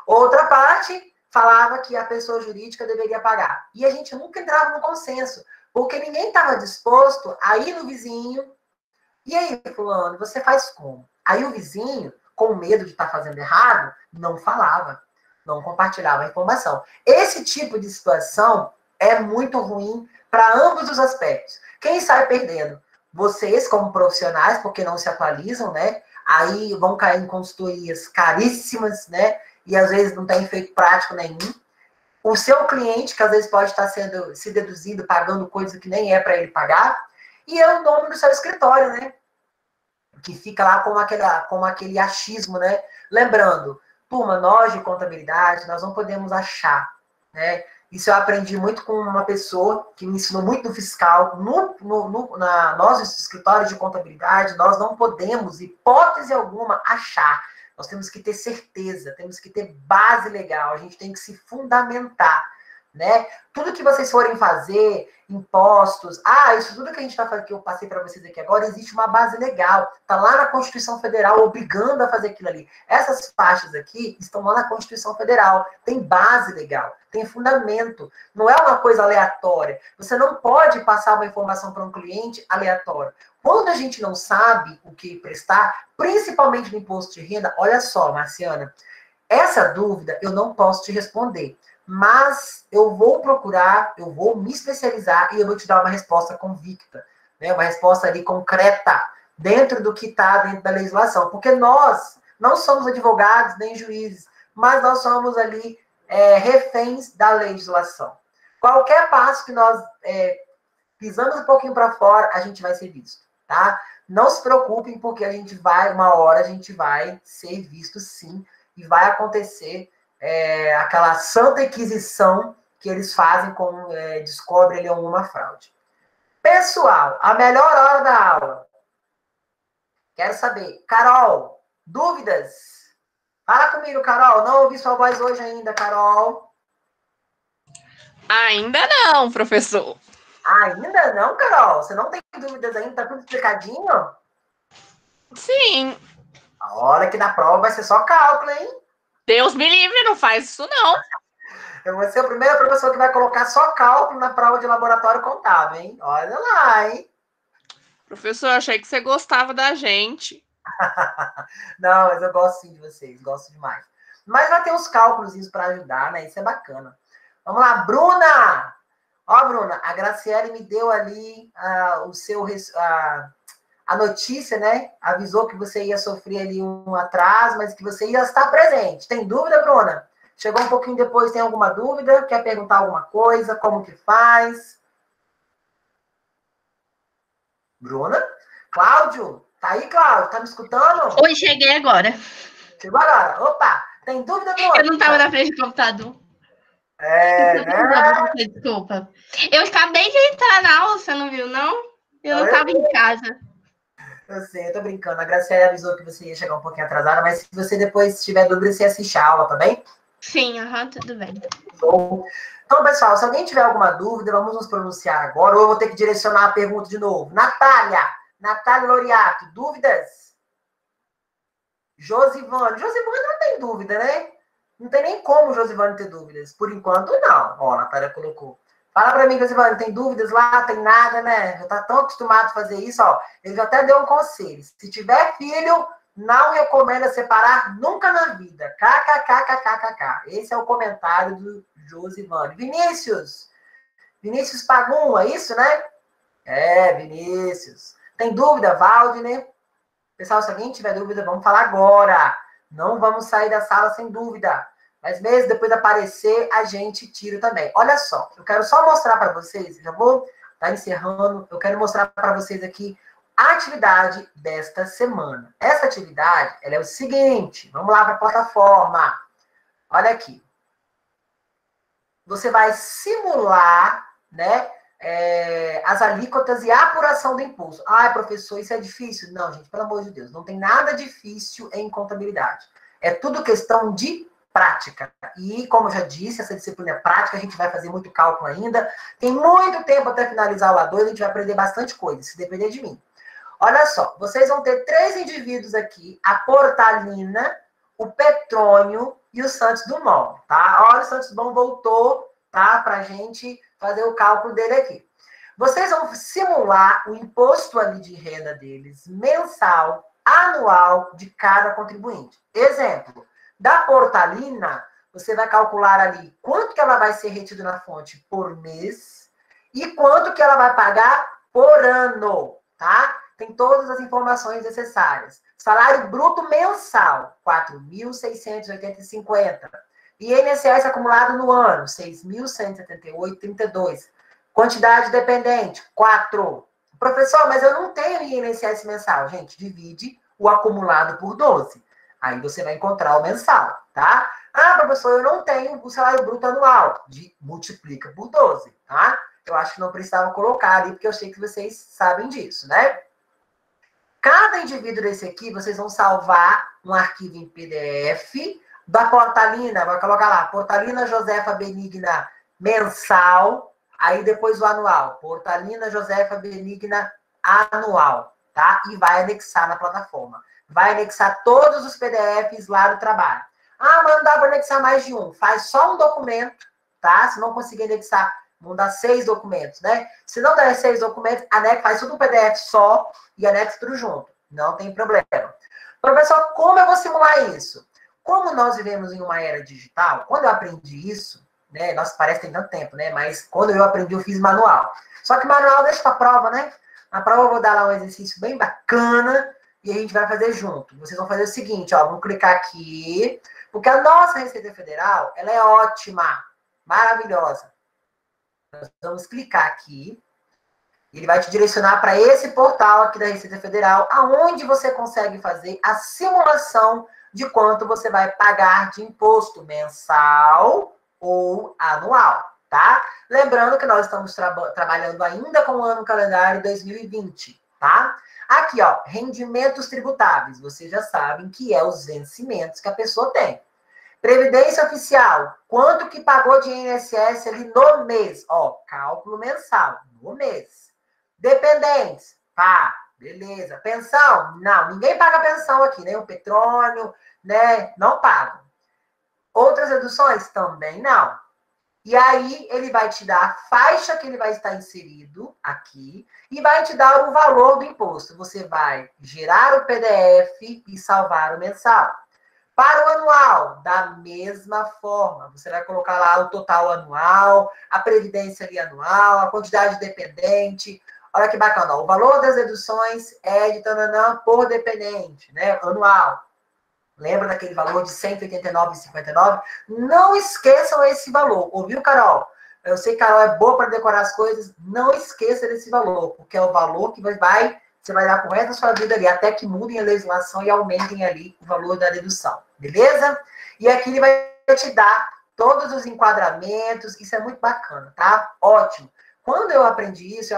Outra parte falava que a pessoa jurídica deveria pagar. E a gente nunca entrava no consenso, porque ninguém estava disposto a ir no vizinho. E aí, fulano, você faz como? Aí o vizinho, com medo de estar fazendo errado, não falava, não compartilhava a informação. Esse tipo de situação é muito ruim para ambos os aspectos. Quem sai perdendo? Vocês, como profissionais, porque não se atualizam, né? Aí vão cair em consultorias caríssimas, né? E às vezes não tem efeito prático nenhum. O seu cliente, que às vezes pode estar sendo se deduzido, pagando coisa que nem é para ele pagar. E é o nome do seu escritório, né? Que fica lá com aquele achismo, né? Lembrando, turma, nós de contabilidade, nós não podemos achar, né? Isso eu aprendi muito com uma pessoa que me ensinou muito no fiscal. Nós, escritórios de contabilidade, nós não podemos, hipótese alguma, achar. Nós temos que ter certeza, temos que ter base legal, a gente tem que se fundamentar, né? Tudo que vocês forem fazer, impostos, isso tudo que a gente está fazendo, que eu passei para vocês aqui agora, existe uma base legal. Está lá na Constituição Federal, obrigando a fazer aquilo ali. Essas faixas aqui estão lá na Constituição Federal. Tem base legal, tem fundamento. Não é uma coisa aleatória. Você não pode passar uma informação para um cliente aleatório. Quando a gente não sabe o que prestar, principalmente no imposto de renda, olha só, Marciana, essa dúvida eu não posso te responder. Mas eu vou procurar, eu vou me especializar e eu vou te dar uma resposta convicta, né? Uma resposta ali concreta, dentro do que está dentro da legislação. Porque nós não somos advogados nem juízes, mas nós somos ali reféns da legislação. Qualquer passo que nós pisamos um pouquinho para fora, a gente vai ser visto, tá? Não se preocupem, porque uma hora a gente vai ser visto sim, e vai acontecer aquela santa inquisição que eles fazem quando descobrem ali alguma fraude. Pessoal, a melhor hora da aula. Quero saber. Carol, dúvidas? Fala comigo, Carol. Não ouvi sua voz hoje ainda, Carol. Ainda não, professor. Ainda não, Carol? Você não tem dúvidas ainda? Tá tudo explicadinho? Sim. Olha que na prova vai ser só cálculo, hein? Deus me livre, não faz isso não. Eu vou ser o primeiro professor que vai colocar só cálculo na prova de laboratório contábil, hein? Olha lá, hein? Professor, eu achei que você gostava da gente. Não, mas eu gosto sim de vocês, gosto demais. Mas vai ter uns cálculos para ajudar, né? Isso é bacana. Vamos lá, Bruna! Ó, Bruna, a Graciele me deu ali a notícia, né? Avisou que você ia sofrer ali um atraso, mas que você ia estar presente. Tem dúvida, Bruna? Chegou um pouquinho depois, tem alguma dúvida? Quer perguntar alguma coisa? Como que faz? Bruna? Cláudio? Tá aí, Cláudio? Tá me escutando? Oi, cheguei agora. Chegou agora. Opa! Tem dúvida, Bruna? Eu não estava na frente do computador. Né? Desculpa. Eu acabei de entrar na aula, você não viu, não? Eu não estava em casa. Eu sei, eu tô brincando. A Graciela avisou que você ia chegar um pouquinho atrasada, mas se você depois tiver dúvida, você assiste a aula, tá bem? Sim, tudo bem. Show. Então, pessoal, se alguém tiver alguma dúvida, vamos nos pronunciar agora, ou eu vou ter que direcionar a pergunta de novo. Natália Loriato, dúvidas? Josivane não tem dúvida, né? Não tem nem como Josivane ter dúvidas. Por enquanto, não. Ó, a Natália colocou. Fala pra mim, Josivane, tem dúvidas lá? Tem nada, né? Já tá tão acostumado a fazer isso, ó. Ele já até deu um conselho. Se tiver filho, não recomenda separar nunca na vida. KKKKKK. Esse é o comentário do Josivane. Vinícius Pagum, é isso, né? É, Vinícius. Tem dúvida, Valdner? Pessoal, se alguém tiver dúvida, vamos falar agora. Não vamos sair da sala sem dúvida. Mas mesmo depois de aparecer, a gente tira também. Olha só, eu quero só mostrar para vocês, já vou estar encerrando, eu quero mostrar para vocês aqui a atividade desta semana. Essa atividade, ela é o seguinte, vamos lá para a plataforma. Olha aqui. Você vai simular, né, as alíquotas e a apuração do imposto. Ah, professor, isso é difícil? Não, gente, pelo amor de Deus, não tem nada difícil em contabilidade. É tudo questão de prática. E, como eu já disse, essa disciplina é prática, a gente vai fazer muito cálculo ainda. Tem muito tempo até finalizar o A2, a gente vai aprender bastante coisa, se depender de mim. Olha só, vocês vão ter 3 indivíduos aqui, a Portalina, o Petrônio e o Santos Dumont, tá? Olha, o Santos Dumont voltou, tá? Pra gente fazer o cálculo dele aqui. Vocês vão simular o imposto ali de renda deles, mensal, anual, de cada contribuinte. Exemplo, da Portalina, você vai calcular ali quanto que ela vai ser retida na fonte por mês e quanto que ela vai pagar por ano, tá? Tem todas as informações necessárias. Salário bruto mensal, R$ 4.680,50. INSS acumulado no ano, R$ 6.178,32. Quantidade dependente, 4. Professor, mas eu não tenho INSS mensal. Gente, divide o acumulado por 12. Aí você vai encontrar o mensal, tá? Ah, professor, eu não tenho o salário bruto anual. Multiplica por 12, tá? Eu acho que não precisava colocar ali, porque eu sei que vocês sabem disso, né? Cada indivíduo desse aqui, vocês vão salvar um arquivo em PDF da Portalina, vai colocar lá, Portalina Josefa Benigna mensal, aí depois o anual, Portalina Josefa Benigna anual, tá? E vai anexar na plataforma. Vai anexar todos os PDFs lá do trabalho. Ah, mas não dá para anexar mais de um. Faz só um documento, tá? Se não conseguir anexar, vão dar 6 documentos, né? Se não der 6 documentos, anexa, faz tudo um PDF só e anexa tudo junto. Não tem problema. Professor, como eu vou simular isso? Como nós vivemos em uma era digital, quando eu aprendi isso, né? Nossa, parece que tem tanto tempo, né? Mas quando eu aprendi, eu fiz manual. Só que manual deixa para prova, né? Na prova eu vou dar lá um exercício bem bacana e a gente vai fazer junto. Vocês vão fazer o seguinte, ó, vamos clicar aqui, porque a nossa Receita Federal, ela é ótima, maravilhosa. Nós vamos clicar aqui, ele vai te direcionar para esse portal aqui da Receita Federal, aonde você consegue fazer a simulação de quanto você vai pagar de imposto mensal ou anual, tá? Lembrando que nós estamos trabalhando ainda com o ano calendário 2020, tá? Aqui, ó, rendimentos tributáveis. Vocês já sabem que é os vencimentos que a pessoa tem. Previdência oficial. Quanto que pagou de INSS ali no mês? Ó, cálculo mensal, no mês. Dependentes. Pá, beleza. Pensão? Não, ninguém paga pensão aqui, né? O Petrônio, né? Não paga. Outras reduções? Também não. E aí, ele vai te dar a faixa que ele vai estar inserido aqui e vai te dar o valor do imposto. Você vai gerar o PDF e salvar o mensal. Para o anual, da mesma forma. Você vai colocar lá o total anual, a previdência ali anual, a quantidade dependente. Olha que bacana, ó, o valor das deduções é de tananã por dependente, né? Anual. Lembra daquele valor de R$ 189,59? Não esqueçam esse valor. Ouviu, Carol? Eu sei que Carol é boa para decorar as coisas. Não esqueça desse valor, porque é o valor que você vai dar pro resto da sua vida ali, até que mudem a legislação e aumentem ali o valor da dedução. Beleza? E aqui ele vai te dar todos os enquadramentos. Isso é muito bacana, tá? Ótimo. Quando eu aprendi isso,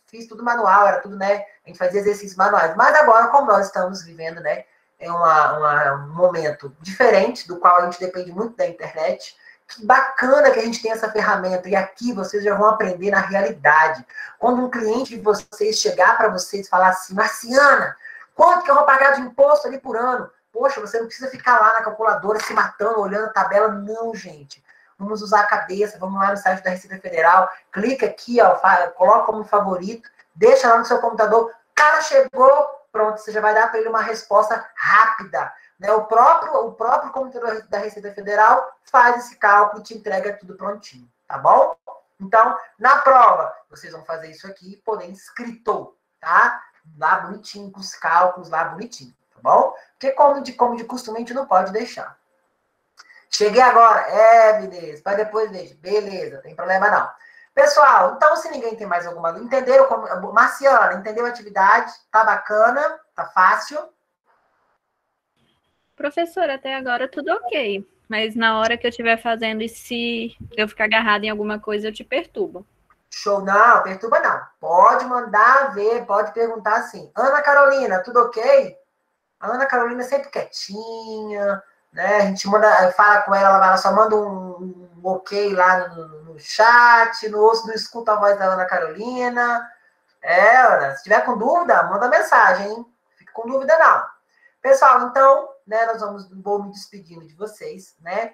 fiz tudo manual, era tudo, né? A gente fazia exercícios manuais. Mas agora, como nós estamos vivendo, né? É um momento diferente, do qual a gente depende muito da internet. Que bacana que a gente tem essa ferramenta. E aqui vocês já vão aprender na realidade. Quando um cliente de vocês chegar para vocês e falar assim, Marciana, quanto que eu vou pagar de imposto ali por ano? Poxa, você não precisa ficar lá na calculadora se matando, olhando a tabela. Não, gente. Vamos usar a cabeça, vamos lá no site da Receita Federal, clica aqui, ó, coloca como favorito, deixa lá no seu computador, o cara chegou, pronto, você já vai dar para ele uma resposta rápida. Né? O próprio computador da Receita Federal faz esse cálculo e te entrega tudo prontinho, tá bom? Então, na prova, vocês vão fazer isso aqui, porém escrito, tá? Lá bonitinho, com os cálculos lá bonitinho, tá bom? Porque como de costume, a gente não pode deixar. Cheguei agora, beleza, para depois vejo, beleza, não tem problema não. Pessoal, então se ninguém tem mais alguma dúvida, entenderam como... Marciana, entendeu a atividade? Tá bacana? Tá fácil? Professora, até agora tudo ok. Mas na hora que eu estiver fazendo e se eu ficar agarrada em alguma coisa, eu te perturbo. Show, não, perturba não. Pode mandar ver, pode perguntar assim. Ana Carolina, tudo ok? A Ana Carolina é sempre quietinha, né? A gente fala com ela, ela só manda um ok lá no chat, não escuta a voz da Ana Carolina. Ana, se tiver com dúvida, manda mensagem, hein? Fica com dúvida não. Pessoal, então, né, vou me despedindo de vocês, né?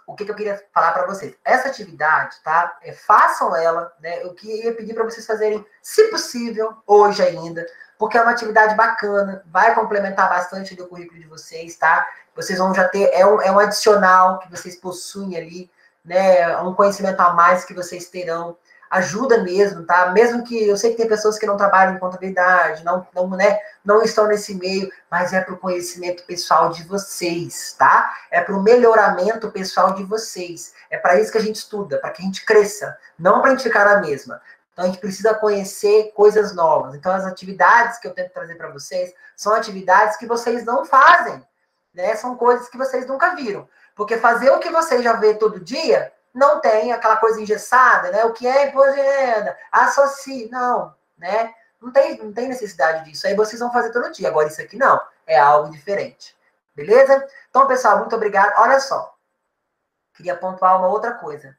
O que eu queria falar para vocês? Essa atividade, tá? Façam ela, né? Eu queria pedir para vocês fazerem, se possível, hoje ainda, porque é uma atividade bacana, vai complementar bastante do currículo de vocês, tá? Vocês vão já ter, é um adicional que vocês possuem ali, né? Um conhecimento a mais que vocês terão. Ajuda mesmo, tá? Mesmo que eu sei que tem pessoas que não trabalham em contabilidade, não estão nesse meio, mas é para o conhecimento pessoal de vocês, tá? É para o melhoramento pessoal de vocês. É para isso que a gente estuda, para que a gente cresça, não para a gente ficar na mesma. Então, a gente precisa conhecer coisas novas. Então, as atividades que eu tento trazer para vocês são atividades que vocês não fazem, né? São coisas que vocês nunca viram. Porque fazer o que vocês já vê todo dia não tem aquela coisa engessada, né? O que é imposto de renda? Associe. Não, né? Não tem necessidade disso. Aí vocês vão fazer todo dia. Agora, isso aqui não. É algo diferente. Beleza? Então, pessoal, muito obrigado. Olha só. Queria pontuar uma outra coisa.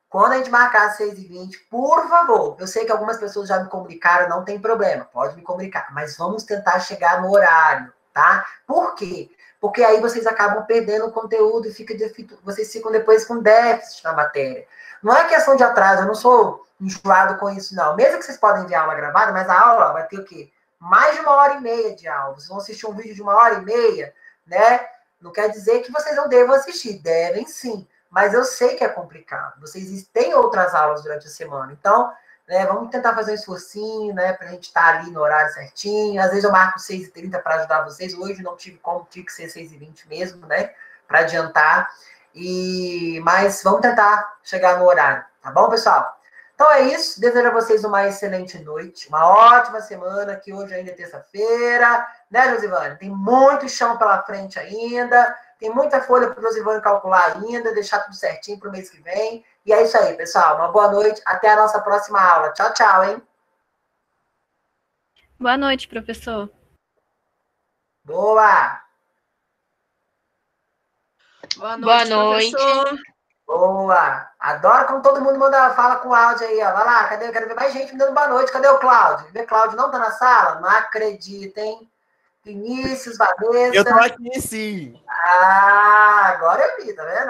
Quando a gente marcar às 6h20, por favor, eu sei que algumas pessoas já me comunicaram, não tem problema, pode me comunicar, mas vamos tentar chegar no horário, tá? Por quê? Porque aí vocês acabam perdendo o conteúdo e vocês ficam depois com déficit na matéria. Não é questão de atraso, eu não sou enjoado com isso, não. Mesmo que vocês podem ver a aula gravada, mas a aula vai ter o quê? Mais de 1h30 de aula. Vocês vão assistir um vídeo de 1h30, né? Não quer dizer que vocês não devam assistir, devem sim. Mas eu sei que é complicado. Vocês têm outras aulas durante a semana. Então, né, vamos tentar fazer um esforcinho, né, para a gente estar ali no horário certinho. Às vezes eu marco 6h30 para ajudar vocês. Hoje não tive como, tive que ser 6h20 mesmo, né, para adiantar. Mas vamos tentar chegar no horário, tá bom, pessoal? Então é isso. Desejo a vocês uma excelente noite, uma ótima semana, que hoje ainda é terça-feira, né, Josivane? Tem muito chão pela frente ainda. Tem muita folha para o Josivane calcular ainda, deixar tudo certinho para o mês que vem. E é isso aí, pessoal. Uma boa noite. Até a nossa próxima aula. Tchau, tchau, hein? Boa noite, professor. Boa! Boa noite, professor. Boa! Adoro como todo mundo fala com áudio aí, ó. Vai lá, cadê? Quero ver mais gente me dando boa noite. Cadê o Cláudio? Vê, Cláudio não tá na sala? Não acredito, hein? Vinícius, Vanessa. Eu tô aqui, sim. Ah, agora eu vi, tá vendo?